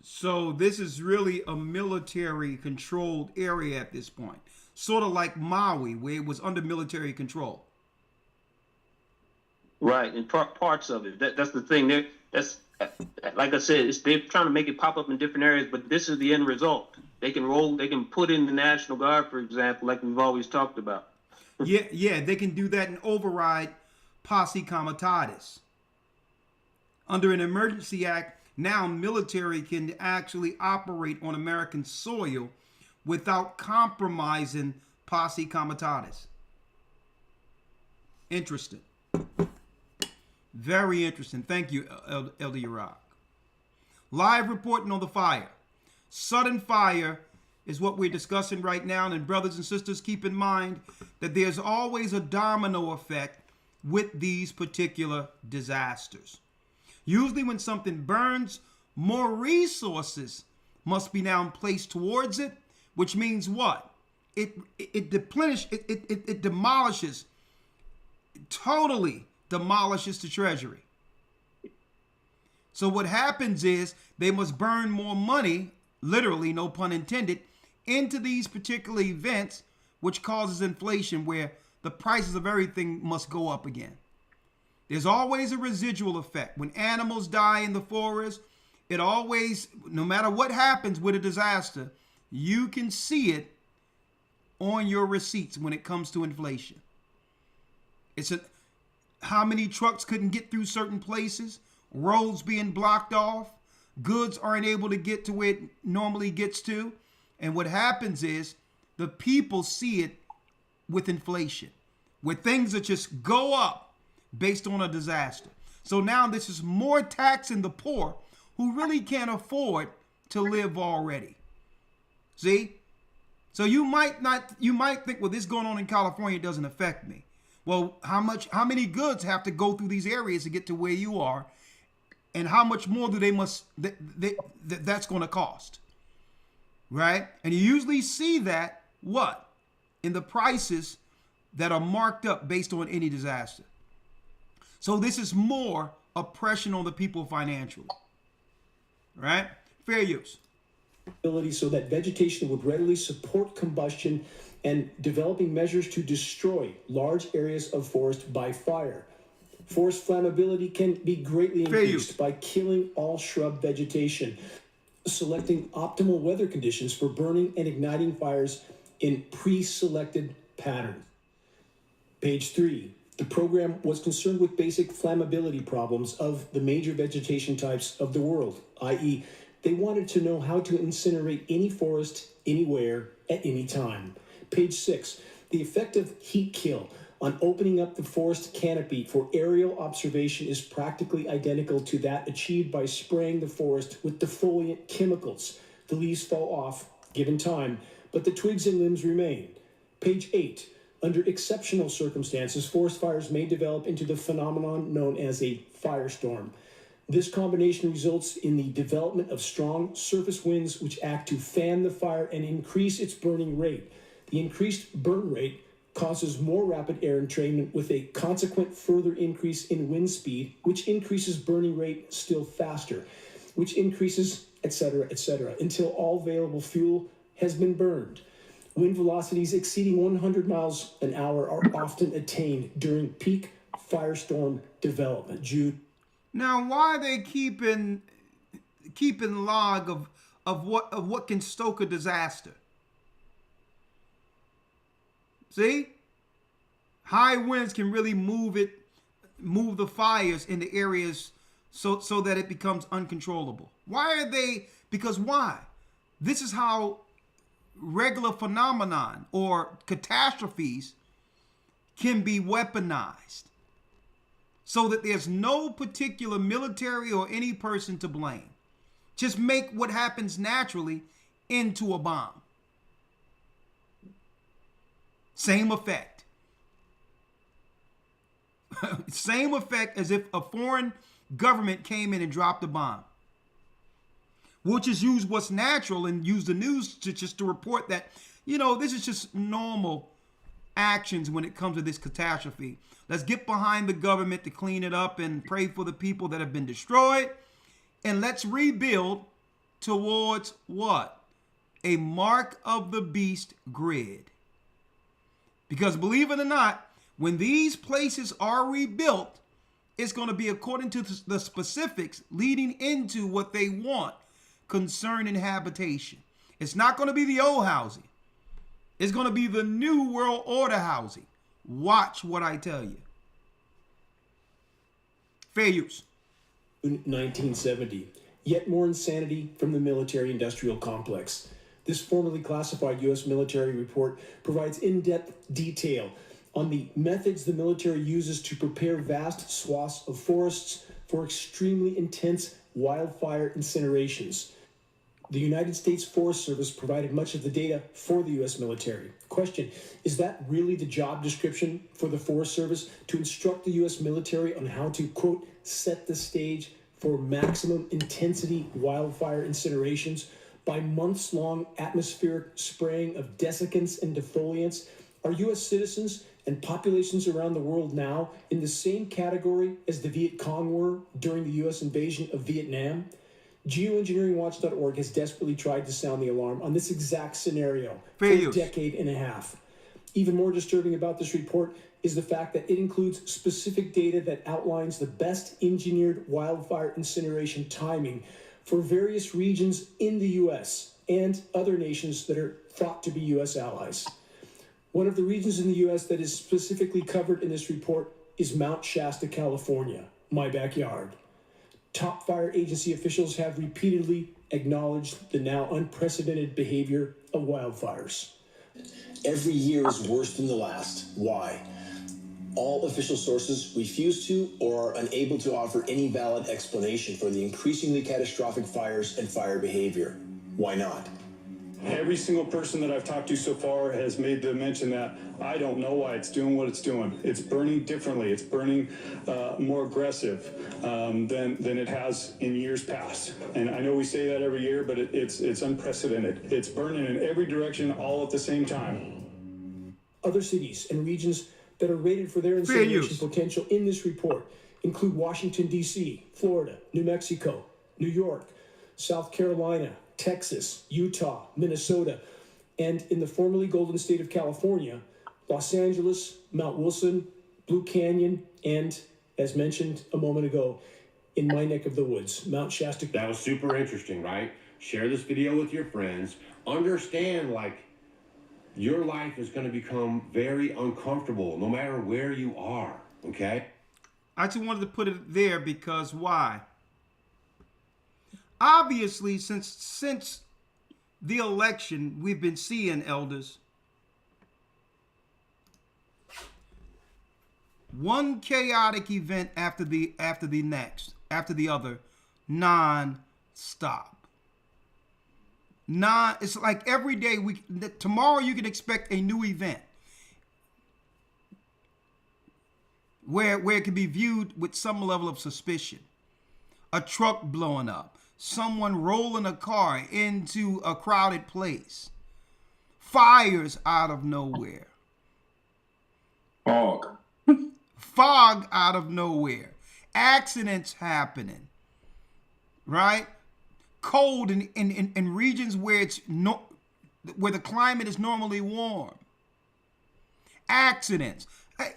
So this is really a military-controlled area at this point. Sort of like Maui, where it was under military control. Right, and parts of it. That's the thing. That's like I said. They're trying to make it pop up in different areas, but this is the end result. They can put in the National Guard, for example, like we've always talked about. Yeah, they can do that and override posse comitatus. Under an emergency act, now military can actually operate on American soil without compromising posse comitatus. Interesting. Very interesting. Thank you, Elder Yarack. Live reporting on the fire. Sudden fire is what we're discussing right now. And brothers and sisters, keep in mind that there's always a domino effect with these particular disasters. Usually when something burns more resources must be now placed towards it, which means what? It demolishes, totally demolishes the treasury. So what happens is they must burn more money, literally, no pun intended, into these particular events, which causes inflation where the prices of everything must go up again. There's always a residual effect. When animals die in the forest, it always, no matter what happens with a disaster, you can see it on your receipts when it comes to inflation. How many trucks couldn't get through certain places, roads being blocked off, goods aren't able to get to where it normally gets to. And what happens is the people see it with inflation, where things that just go up based on a disaster. So now this is more taxing the poor who really can't afford to live already. See? So you might think, well, this going on in California doesn't affect me. Well, how many goods have to go through these areas to get to where you are, and how much more do that's going to cost, right? And you usually see that what? In the prices that are marked up based on any disaster. So this is more oppression on the people financially, right? Fair use. So that vegetation would readily support combustion and developing measures to destroy large areas of forest by fire. Forest flammability can be greatly increased by killing all shrub vegetation, selecting optimal weather conditions for burning and igniting fires in pre-selected patterns. Page 3. The program was concerned with basic flammability problems of the major vegetation types of the world, i.e., they wanted to know how to incinerate any forest, anywhere, at any time. Page 6. The effect of heat kill on opening up the forest canopy for aerial observation is practically identical to that achieved by spraying the forest with defoliant chemicals. The leaves fall off, given time, but the twigs and limbs remain. Page 8. Under exceptional circumstances, forest fires may develop into the phenomenon known as a firestorm. This combination results in the development of strong surface winds which act to fan the fire and increase its burning rate. The increased burn rate causes more rapid air entrainment with a consequent further increase in wind speed, which increases burning rate still faster, which increases, etc., until all available fuel has been burned. Wind velocities exceeding 100 miles an hour are often attained during peak firestorm development. Jude. Now, why are they keeping log of what can stoke a disaster? See? High winds can really move the fires into areas so that it becomes uncontrollable. Why are they? Because why? This is how regular phenomenon or catastrophes can be weaponized so that there's no particular military or any person to blame. Just make what happens naturally into a bomb. Same effect. Same effect as if a foreign government came in and dropped a bomb. We'll just use what's natural and use the news to report that, this is just normal actions when it comes to this catastrophe. Let's get behind the government to clean it up and pray for the people that have been destroyed. And let's rebuild towards what? A mark of the beast grid. Because believe it or not, when these places are rebuilt, it's going to be according to the specifics leading into what they want concerning habitation. It's not going to be the old housing. It's going to be the new world order housing. Watch what I tell you. Fair use. 1970. Yet more insanity from the military-industrial complex. This formally classified U.S. military report provides in-depth detail on the methods the military uses to prepare vast swaths of forests for extremely intense wildfire incinerations. The United States Forest Service provided much of the data for the U.S. military. Question, is that really the job description for the Forest Service, to instruct the U.S. military on how to, quote, set the stage for maximum intensity wildfire incinerations by months-long atmospheric spraying of desiccants and defoliants? Are U.S. citizens and populations around the world now in the same category as the Viet Cong were during the U.S. invasion of Vietnam? Geoengineeringwatch.org has desperately tried to sound the alarm on this exact scenario for a decade and a half. Even more disturbing about this report is the fact that it includes specific data that outlines the best engineered wildfire incineration timing for various regions in the U.S. and other nations that are thought to be U.S. allies. One of the regions in the U.S. that is specifically covered in this report is Mount Shasta, California, my backyard. Top fire agency officials have repeatedly acknowledged the now unprecedented behavior of wildfires. Every year is worse than the last. Why? All official sources refuse to or are unable to offer any valid explanation for the increasingly catastrophic fires and fire behavior. Why not? Every single person that I've talked to so far has made the mention that I don't know why it's doing what it's doing. It's burning differently. It's burning more aggressive than it has in years past. And I know we say that every year, but it's unprecedented. It's burning in every direction all at the same time. Other cities and regions that are rated for their incineration potential in this report include Washington, D.C., Florida, New Mexico, New York, South Carolina, Texas, Utah, Minnesota, and in the formerly Golden State of California, Los Angeles, Mount Wilson, Blue Canyon, and, as mentioned a moment ago, in my neck of the woods, Mount Shasta. That was super interesting, right? Share this video with your friends. Understand, like, your life is going to become very uncomfortable no matter where you are, okay? I just wanted to put it there because why? Obviously, since the election, we've been seeing, elders, one chaotic event after the other, non-stop. It's like every day tomorrow you can expect a new event where it can be viewed with some level of suspicion. A truck blowing up, someone rolling a car into a crowded place, fires out of nowhere. Fog out of nowhere. Accidents happening. Right? Cold in regions where where the climate is normally warm. Accidents.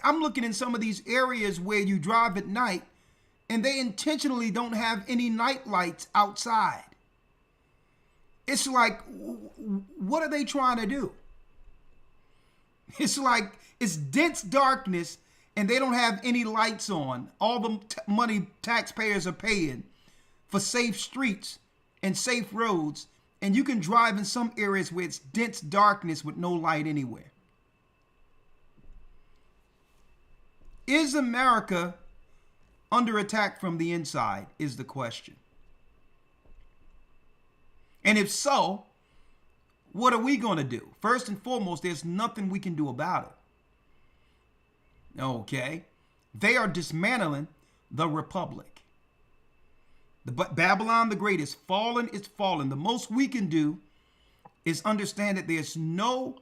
I'm looking in some of these areas where you drive at night and they intentionally don't have any night lights outside. It's like, what are they trying to do? It's like, it's dense darkness and they don't have any lights on. All the money taxpayers are paying for safe streets and safe roads, and you can drive in some areas where it's dense darkness with no light anywhere. Is America under attack from the inside is the question. And if so, what are we going to do? First and foremost, there's nothing we can do about it. Okay? They are dismantling the republic. Babylon the Great is fallen. It's fallen. The most we can do is understand that there's no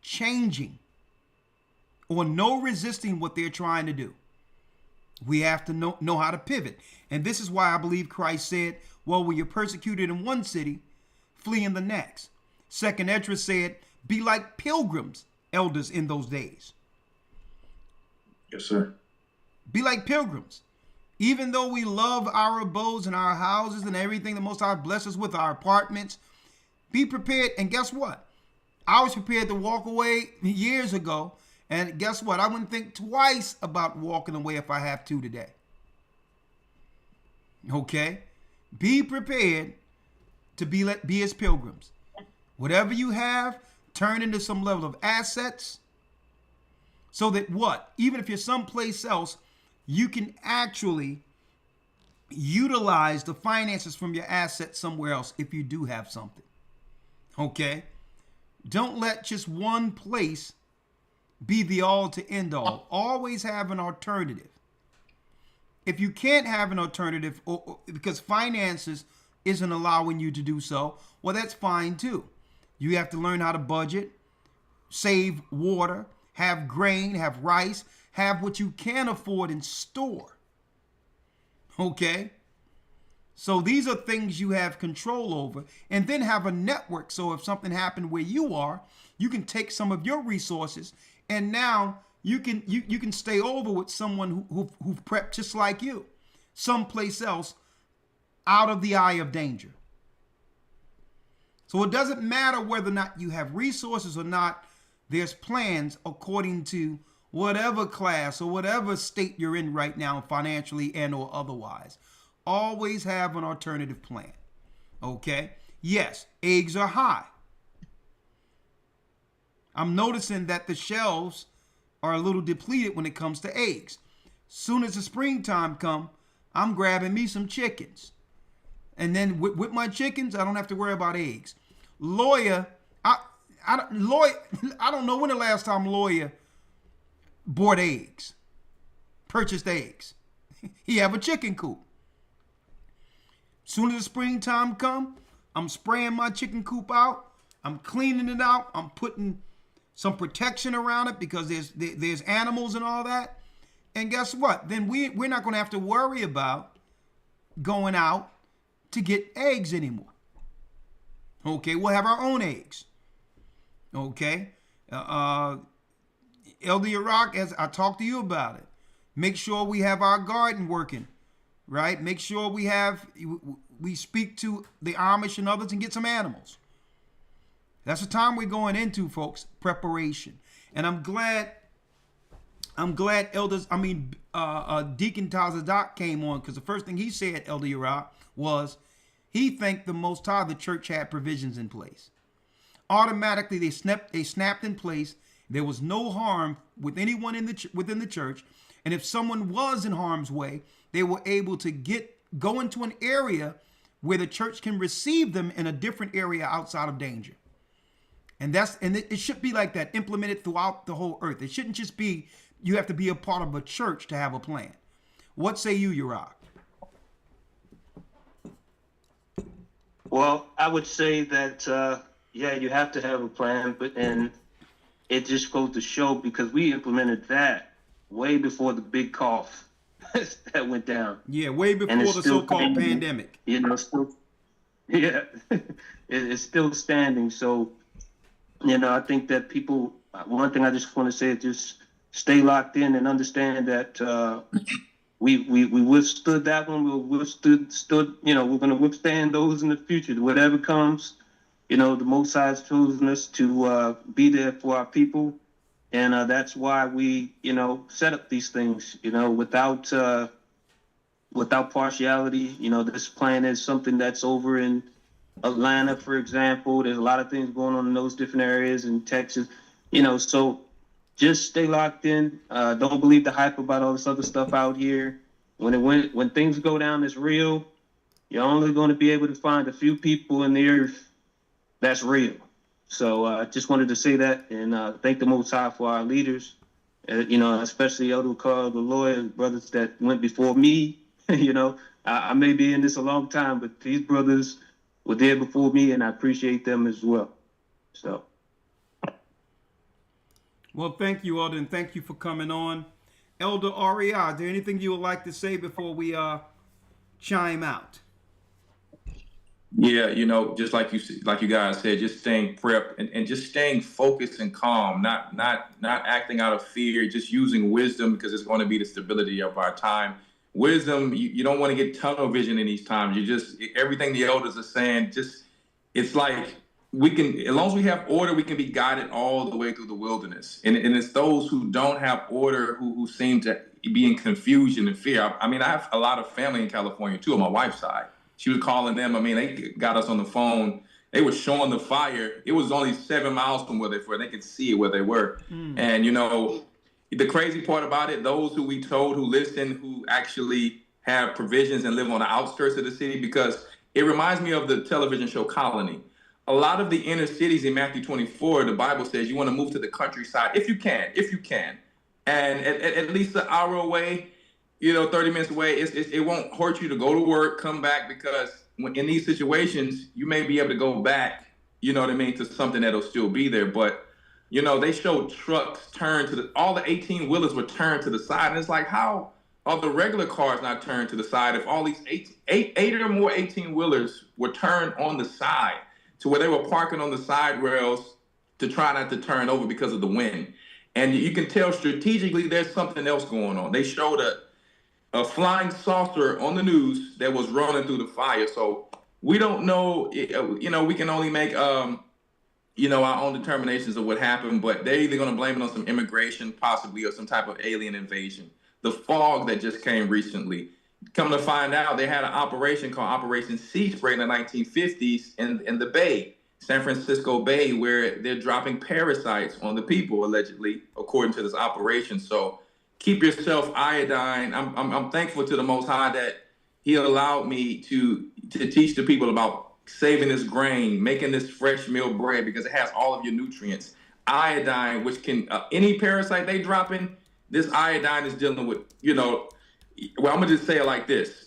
changing or no resisting what they're trying to do. We have to know how to pivot. And this is why I believe Christ said, well, when you're persecuted in one city, flee in the next. Second Esdras said, be like pilgrims, elders, in those days. Yes, sir. Be like pilgrims. Even though we love our abodes and our houses and everything the Most High bless us with, our apartments, be prepared. And guess what? I was prepared to walk away years ago. And guess what? I wouldn't think twice about walking away if I have to today. Okay? Be prepared to be as pilgrims. Whatever you have, turn into some level of assets so that what? Even if you're someplace else, you can actually utilize the finances from your assets somewhere else if you do have something. Okay? Don't let just one place be the all to end all. Always have an alternative. If you can't have an alternative or because finances isn't allowing you to do so, well, that's fine too. You have to learn how to budget, save water, have grain, have rice, have what you can afford and store. Okay? So these are things you have control over, and then have a network. So if something happened where you are, you can take some of your resources, and now you can stay over with someone who prepped just like you, someplace else, out of the eye of danger. So it doesn't matter whether or not you have resources or not. There's plans according to whatever class or whatever state you're in right now, financially and or otherwise. Always have an alternative plan. Okay? Yes, eggs are high. I'm noticing that the shelves are a little depleted when it comes to eggs. Soon as the springtime come, I'm grabbing me some chickens. And then with my chickens, I don't have to worry about eggs. Lawyer, I don't know when the last time Lawyer bought eggs, purchased eggs. He have a chicken coop. Soon as the springtime come, I'm spraying my chicken coop out. I'm cleaning it out. I'm putting some protection around it because there's animals and all that. And guess what? Then we're not going to have to worry about going out to get eggs anymore. Okay, we'll have our own eggs. Okay, Elder Iraq, as I talked to you about it, make sure we have our garden working, right? Make sure we speak to the Amish and others and get some animals. That's the time we're going into, folks. Preparation, and I'm glad Deacon Tazadak came on, because the first thing he said, Elder Iraq, was he thanked the Most High the church had provisions in place. Automatically, they snapped in place. There was no harm with anyone within the church, and if someone was in harm's way, they were able to go into an area where the church can receive them in a different area outside of danger. And it should be like that, implemented throughout the whole earth. It shouldn't just be you have to be a part of a church to have a plan. What say you, Uriah? Well, I would say that you have to have a plan, and it just goes to show, because we implemented that way before the big cough that went down. Yeah, way before the so-called pandemic. It's still standing. So, I think that people, one thing I just want to say is just stay locked in and understand that we withstood that one. We withstood. We're going to withstand those in the future. Whatever comes, the Most High has chosen us to be there for our people, and that's why we, set up these things. Without partiality. This plan is something that's over in Atlanta, for example. There's a lot of things going on in those different areas in Texas. So just stay locked in. Don't believe the hype about all this other stuff out here. When things go down that's real, you're only going to be able to find a few people in the earth that's real. So I just wanted to say that, and thank the Most High for our leaders, especially Elder Carl, the lawyer, brothers that went before me. I may be in this a long time, but these brothers were there before me, and I appreciate them as well. So. Well, thank you, Elder, and thank you for coming on. Elder Aria, is there anything you would like to say before we chime out? Yeah, just like you guys said, just staying prepped and just staying focused and calm, not acting out of fear, just using wisdom, because it's going to be the stability of our time. Wisdom, you don't want to get tunnel vision in these times. Everything the elders are saying, it's like we can, as long as we have order, we can be guided all the way through the wilderness. And it's those who don't have order who seem to be in confusion and fear. I have a lot of family in California too, on my wife's side. She was calling them. They got us on the phone. They were showing the fire. It was only 7 miles from where they were. They could see it where they were. And, the crazy part about it, those who we told, who listen, who actually have provisions and live on the outskirts of the city, because it reminds me of the television show Colony. A lot of the inner cities in Matthew 24, the Bible says you want to move to the countryside if you can. And at least an hour away, 30 minutes away, it won't hurt you to go to work, come back, because in these situations, you may be able to go back, you know what I mean, to something that'll still be there. But, they showed trucks turned all the 18 wheelers were turned to the side. And it's like, how are the regular cars not turned to the side if all these eight or more 18 wheelers were turned on the side to where they were parking on the side rails to try not to turn over because of the wind? And you can tell strategically there's something else going on. They showed a flying saucer on the news that was running through the fire. So we don't know, we can only make, our own determinations of what happened, but they're either going to blame it on some immigration, possibly, or some type of alien invasion. The fog that just came recently, come to find out, they had an operation called Operation Sea Spray in the 1950s in the Bay, San Francisco Bay, where they're dropping parasites on the people, allegedly, according to this operation. So keep yourself iodine. I'm thankful to the Most High that He allowed me to teach the people about saving this grain, making this fresh meal bread, because it has all of your nutrients. Iodine, which can, any parasite they drop in, this iodine is dealing with, well, I'm gonna just say it like this.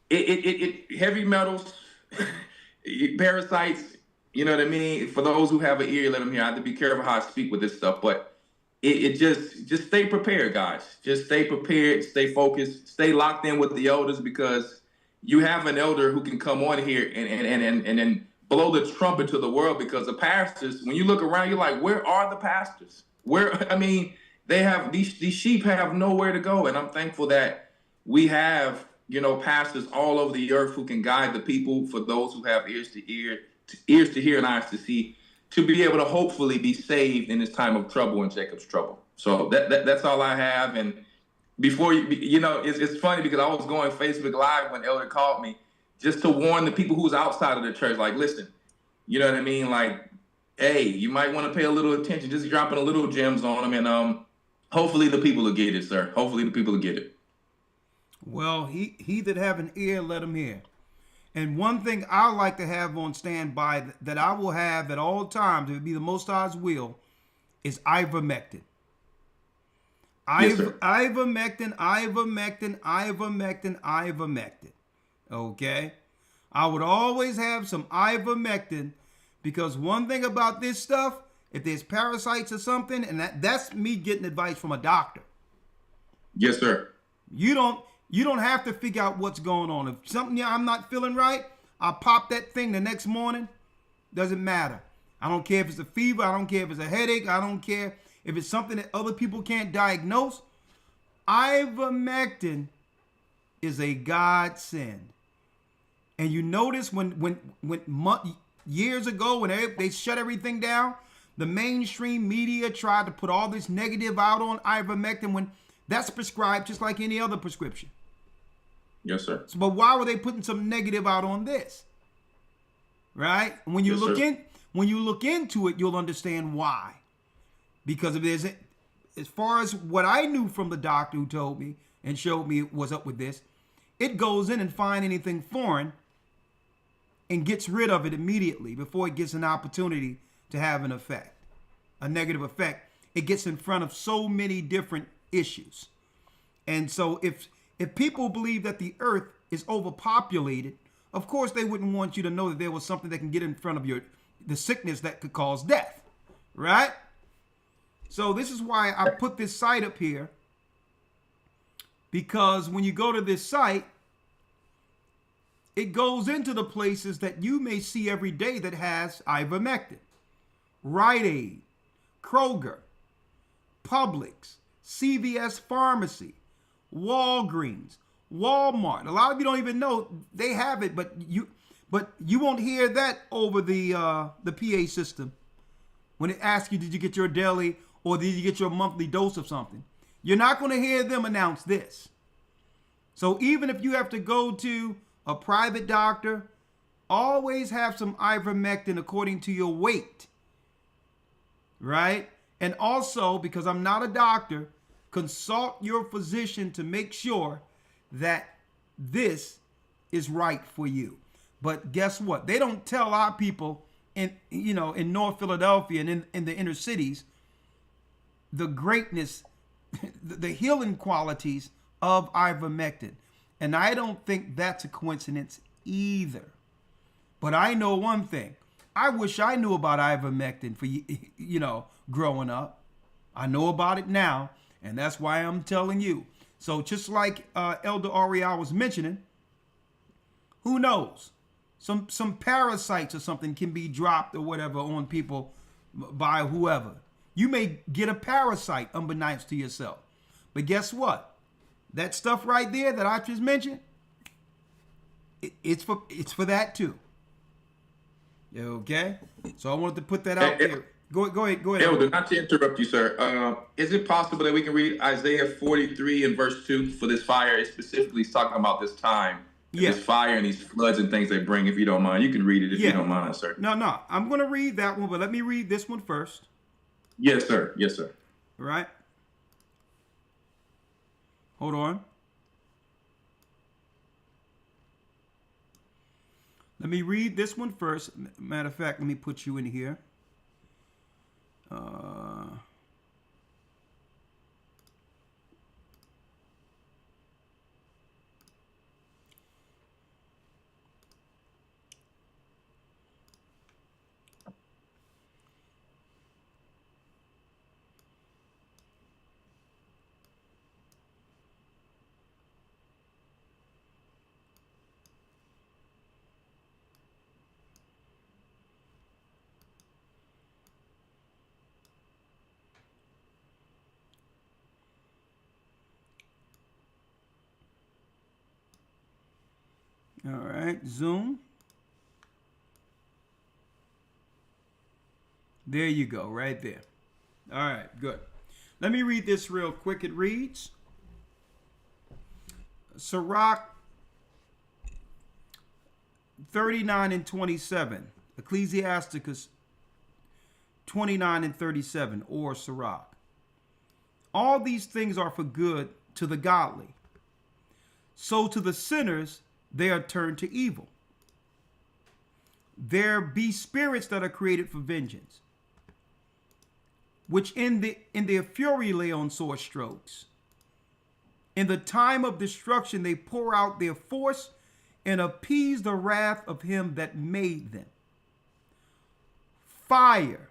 It heavy metals, parasites, you know what I mean? For those who have an ear, let them hear. I have to be careful how I speak with this stuff, but it just stay prepared, guys. Just stay prepared, stay focused, stay locked in with the elders, because you have an elder who can come on here and then blow the trumpet to the world. Because the pastors, when you look around, you're like, where are the pastors? They have these sheep have nowhere to go. And I'm thankful that we have, pastors all over the earth who can guide the people, for those who have ears to hear and eyes to see, to be able to hopefully be saved in this time of trouble and Jacob's trouble. So that's all I have. And before it's funny because I was going Facebook Live when Elder called me just to warn the people who's outside of the church, like, listen, you know what I mean? Like, hey, you might want to pay a little attention, just dropping a little gems on them. And hopefully the people will get it, sir. Hopefully the people will get it. Well, he that have an ear, let him hear. And one thing I like to have on standby that I will have at all times, it would be the Most High's will, is ivermectin. Yes, sir. Ivermectin. Okay? I would always have some ivermectin, because one thing about this stuff, if there's parasites or something, and that's me getting advice from a doctor. Yes, sir. You don't have to figure out what's going on. If something I'm not feeling right, I'll pop that thing the next morning. Doesn't matter. I don't care if it's a fever. I don't care if it's a headache. I don't care if it's something that other people can't diagnose. Ivermectin is a godsend. And you notice when years ago, when they shut everything down, the mainstream media tried to put all this negative out on ivermectin when that's prescribed just like any other prescription. Yes, sir. But why were they putting some negative out on this? Right? When you look into it, you'll understand why. Because if there's, as far as what I knew from the doctor who told me and showed me what's up with this, it goes in and finds anything foreign and gets rid of it immediately before it gets an opportunity to have an effect, a negative effect. It gets in front of so many different issues. And so if people believe that the earth is overpopulated, of course they wouldn't want you to know that there was something that can get in front of the sickness that could cause death, right? So this is why I put this site up here, because when you go to this site, it goes into the places that you may see every day that has ivermectin. Rite Aid, Kroger, Publix, CVS Pharmacy, Walgreens, Walmart. A lot of you don't even know they have it, but you won't hear that over the PA system when it asks you, did you get your daily or did you get your monthly dose of something? You're not going to hear them announce this. So even if you have to go to a private doctor, always have some ivermectin according to your weight, right? And also, because I'm not a doctor, consult your physician to make sure that this is right for you. But guess what? They don't tell our people in North Philadelphia and in the inner cities the greatness, the healing qualities of ivermectin. And I don't think that's a coincidence either. But I know one thing. I wish I knew about ivermectin for, growing up. I know about it now, and that's why I'm telling you. So just like Elder Ariel was mentioning, who knows? Some parasites or something can be dropped or whatever on people by whoever. You may get a parasite unbeknownst to yourself. But guess what? That stuff right there that I just mentioned, it's for that too. Okay? So I wanted to put that out there. Go ahead. Elder, not to interrupt you, sir. Is it possible that we can read Isaiah 43 and verse 2 for this fire? It specifically is talking about this time. Yeah. This fire and these floods and things they bring, if you don't mind. You can read it if you don't mind, sir. No. I'm going to read that one, but let me read this one first. Yes, sir. Yes, sir. All right. Hold on. Let me read this one first. Matter of fact, let me put you in here. All right, zoom. There you go, right there. All right, good. Let me read this real quick. It reads, Sirach 39 and 27, Ecclesiasticus 29 and 37, or Sirach. All these things are for good to the godly. So to the sinners, they are turned to evil. There be spirits that are created for vengeance, which in their fury lay on sore strokes. In the time of destruction, they pour out their force and appease the wrath of him that made them. Fire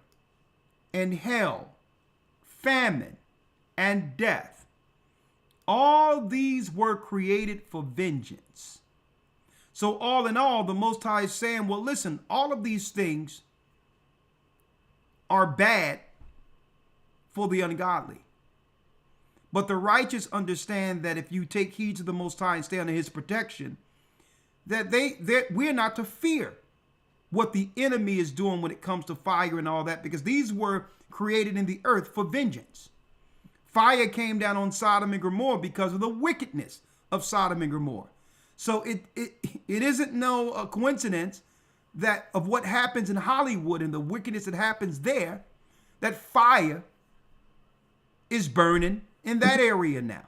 and hell, famine and death, all these were created for vengeance. So all in all, the Most High is saying, well, listen, all of these things are bad for the ungodly. But the righteous understand that if you take heed to the Most High and stay under his protection, that we're not to fear what the enemy is doing when it comes to fire and all that, because these were created in the earth for vengeance. Fire came down on Sodom and Gomorrah because of the wickedness of Sodom and Gomorrah. So it isn't no coincidence that of what happens in Hollywood and the wickedness that happens there, that fire is burning in that area now.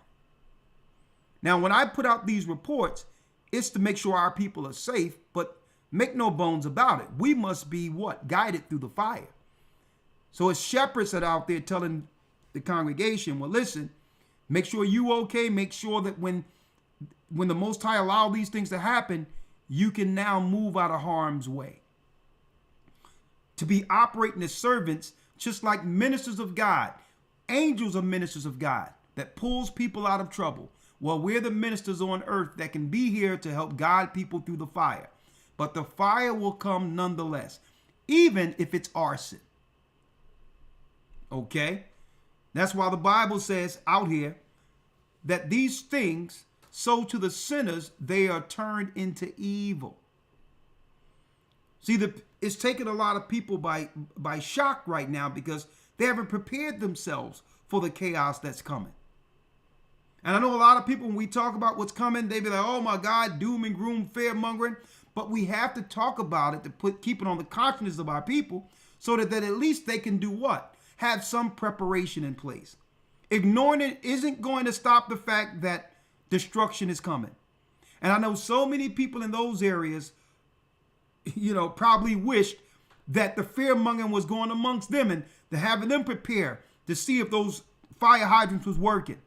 Now, when I put out these reports, it's to make sure our people are safe, but make no bones about it. We must be what? Guided through the fire. So it's shepherds that are out there telling the congregation, well, listen, make sure you okay. Make sure that when the Most High allow these things to happen, you can now move out of harm's way. To be operating as servants, just like ministers of God. Angels are ministers of God that pulls people out of trouble. Well, we're the ministers on earth that can be here to help guide people through the fire. But the fire will come nonetheless, even if it's arson. Okay? That's why the Bible says out here that these things, so to the sinners, they are turned into evil. See, it's taken a lot of people by shock right now because they haven't prepared themselves for the chaos that's coming. And I know a lot of people, when we talk about what's coming, they be like, oh my God, doom and gloom, fear mongering. But we have to talk about it to keep it on the consciousness of our people so that at least they can do what? Have some preparation in place. Ignoring it isn't going to stop the fact that destruction is coming. And I know so many people in those areas, probably wished that the fear mongering was going amongst them and to having them prepare to see if those fire hydrants was working.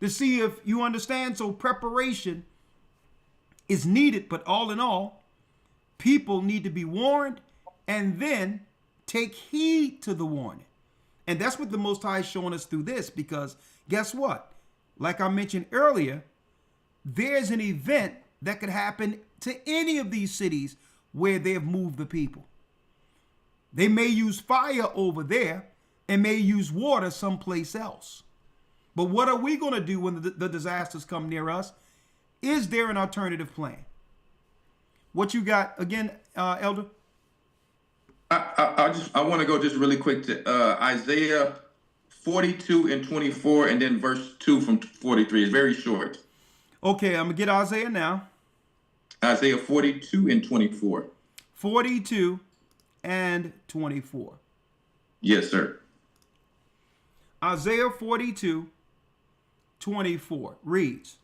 to see if you understand. So preparation is needed, but all in all, people need to be warned and then take heed to the warning. And that's what the Most High is showing us through this, because guess what? Like I mentioned earlier, there's an event that could happen to any of these cities where they have moved the people. They may use fire over there and may use water someplace else. But what are we going to do when the disasters come near us? Is there an alternative plan? What you got again, Elder? I want to go just really quick to Isaiah 42 and 24, and then verse 2 from 43. It's very short. Okay, I'm going to get Isaiah now. Isaiah 42 and 24. 42 and 24. Yes, sir. Isaiah 42, 24 reads.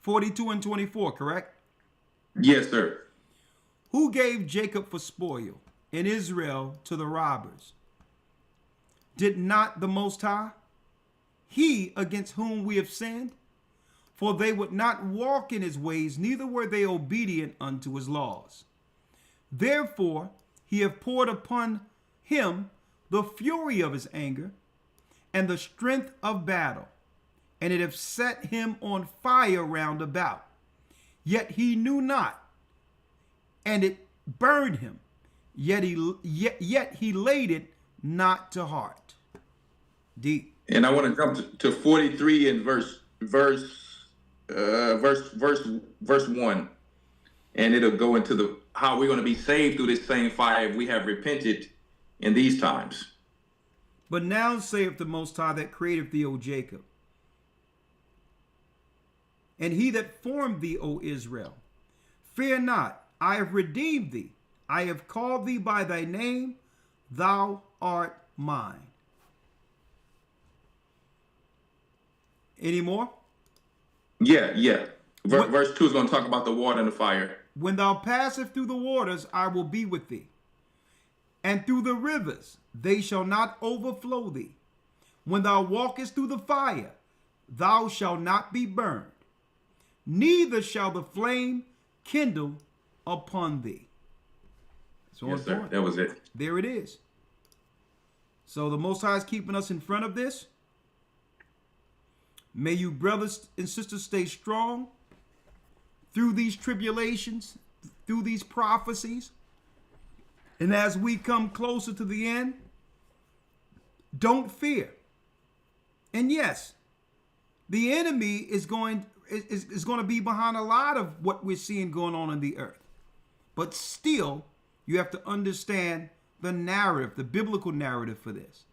42 and 24, correct? Yes, sir. Who gave Jacob for spoil and Israel to the robbers? Did not the Most High? He against whom we have sinned? For they would not walk in his ways, neither were they obedient unto his laws. Therefore he hath poured upon him the fury of his anger and the strength of battle, and it hath set him on fire round about. Yet he knew not, and it burned him, yet he laid it not to heart. Deep. And I want to jump to 43 and verse 1, and it'll go into how we're going to be saved through this same fire if we have repented in these times. But now saith the Most High that created thee, O Jacob, and he that formed thee, O Israel, fear not, I have redeemed thee. I have called thee by thy name, thou art mine. Any more? Yeah. Verse 2 is going to talk about the water and the fire. When thou passest through the waters, I will be with thee. And through the rivers, they shall not overflow thee. When thou walkest through the fire, thou shalt not be burned, neither shall the flame kindle upon thee. So yes, sir. That was it. There it is. So the Most High is keeping us in front of this. May you, brothers and sisters, stay strong through these tribulations, through these prophecies. And as we come closer to the end, don't fear. And yes, the enemy is going to be behind a lot of what we're seeing going on in the earth. But still, you have to understand the narrative, the biblical narrative for this.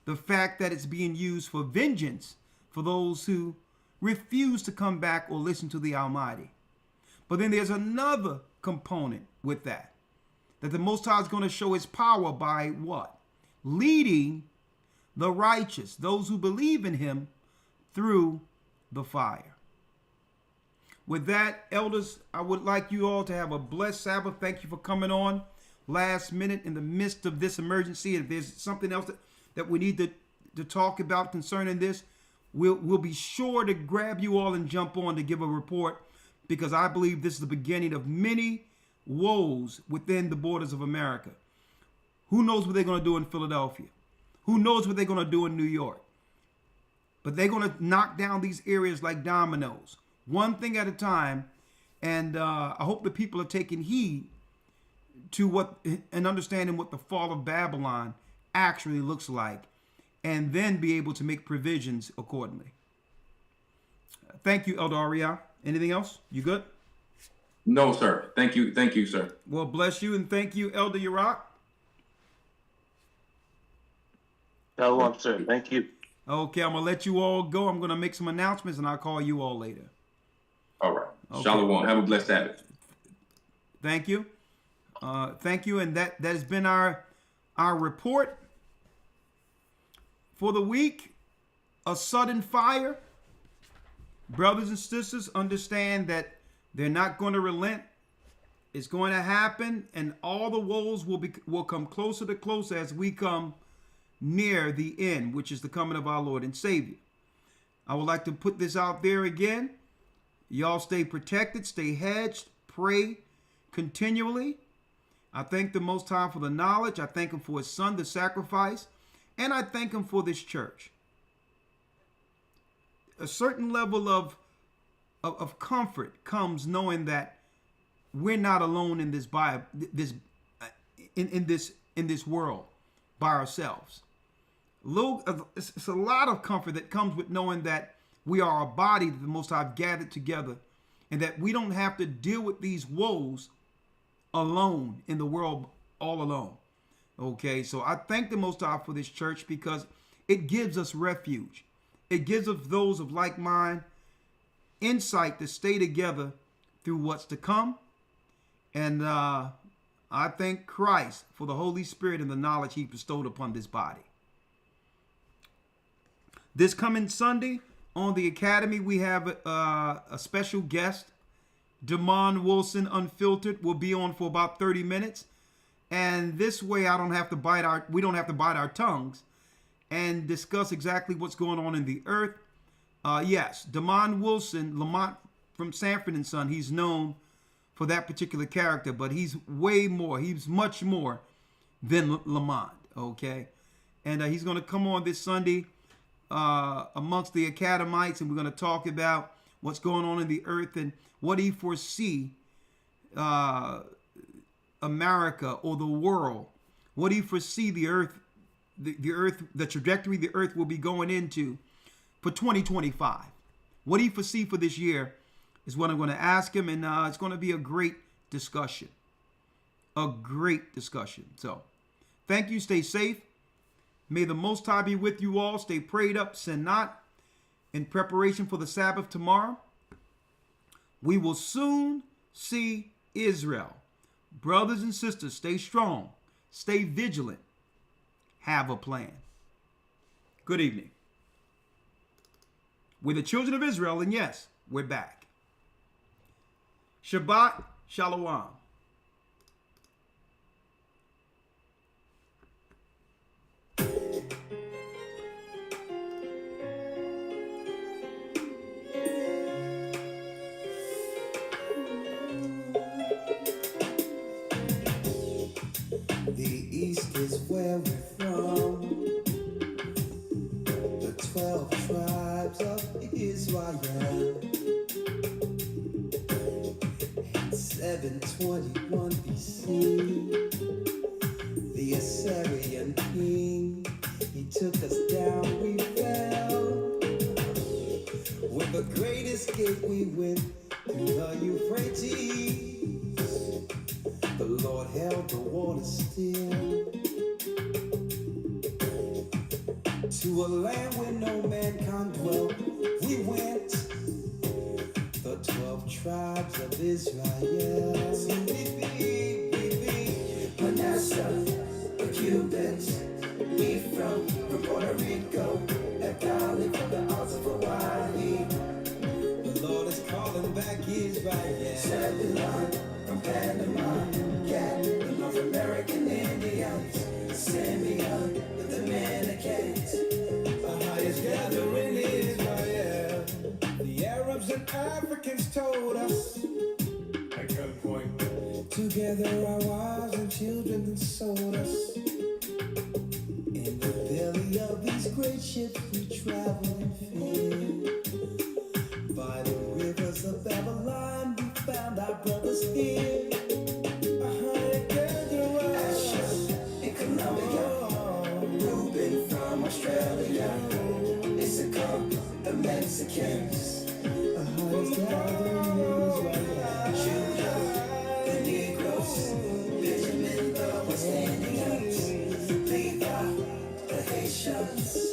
The fact that it's being used for vengeance for those who refuse to come back or listen to the Almighty. But then there's another component with that the Most High is going to show his power by what? Leading the righteous, those who believe in him, through the fire. With that, elders, I would like you all to have a blessed Sabbath. Thank you for coming on last minute in the midst of this emergency. If there's something else that we need to talk about concerning this, we'll be sure to grab you all and jump on to give a report, because I believe this is the beginning of many woes within the borders of America. Who knows what they're going to do in Philadelphia? Who knows what they're going to do in New York? But they're going to knock down these areas like dominoes, one thing at a time. And I hope the people are taking heed to what and understanding what the fall of Babylon actually looks like, and then be able to make provisions accordingly. Thank you, Elder Aria. Anything else? You good? No, sir. Thank you, sir. Well, bless you, and thank you, Elder Yarack. Shalom, sir. Thank you. Okay, I'm going to let you all go. I'm going to make some announcements, and I'll call you all later. All right. Okay. Shalom. Have a blessed Sabbath. Thank you. Thank you, and that has been our report for the week. A sudden fire. Brothers and sisters, understand that they're not going to relent. It's going to happen, and all the woes will come closer to closer as we come near the end, which is the coming of our Lord and Savior. I would like to put this out there again. Y'all stay protected, stay hedged, pray continually. I thank the Most High for the knowledge. I thank him for his son, the sacrifice. And I thank him for this church. A certain level of comfort comes knowing that we're not alone in this in this world by ourselves. It's a lot of comfort that comes with knowing that we are a body that the Most High gathered together, and that we don't have to deal with these woes alone in the world, all alone. Okay, so I thank the Most High for this church because it gives us refuge. It gives us those of like mind insight to stay together through what's to come. And I thank Christ for the Holy Spirit and the knowledge he bestowed upon this body. This coming Sunday on the Academy, we have a special guest. Damon Wilson Unfiltered will be on for about 30 minutes. And this way we don't have to bite our tongues and discuss exactly what's going on in the earth. Yes, Damon Wilson, Lamont from Sanford and Son, he's known for that particular character, but he's way more. He's much more than Lamont, okay? And he's going to come on this Sunday amongst the Academites, and we're going to talk about what's going on in the earth and what he foresee America or the world, what do you foresee the earth, the trajectory the earth will be going into for 2025? What do you foresee for this year is what I'm going to ask him, and it's going to be a great discussion. A great discussion. So, thank you. Stay safe. May the Most High be with you all. Stay prayed up, sin not. In preparation for the Sabbath tomorrow, we will soon see Israel. Brothers and sisters, stay strong, stay vigilant, have a plan. Good evening. We're the children of Israel, and yes, we're back. Shabbat Shalom. Is where we're from. The 12 tribes of Israel. In 721 BC, the Assyrian king, he took us down, we fell. With the great escape we went through the Euphrates. The Lord held the water still. To a land where no mankind dwelt, we went. The 12 tribes of Israel. So we be Manasseh, the Cubans, we from Puerto Rico, Nepali from the Isles of Hawaii. The Lord is calling back Israel. Zebulon from Panama, yeah, the North American Indians, Simeon, the Dominicans, the highest gathering in Israel. The Arabs and Africans told us, at gunpoint, together our wives and children then sold us. In the belly of these great ships we travel in fear. By the rivers of Babylon we found our brothers here. Reuben from Australia, Issachar, the Mexicans, the highest gathering in Judah, the Negroes, Benjamin, the West Indians, Levi, the Haitians.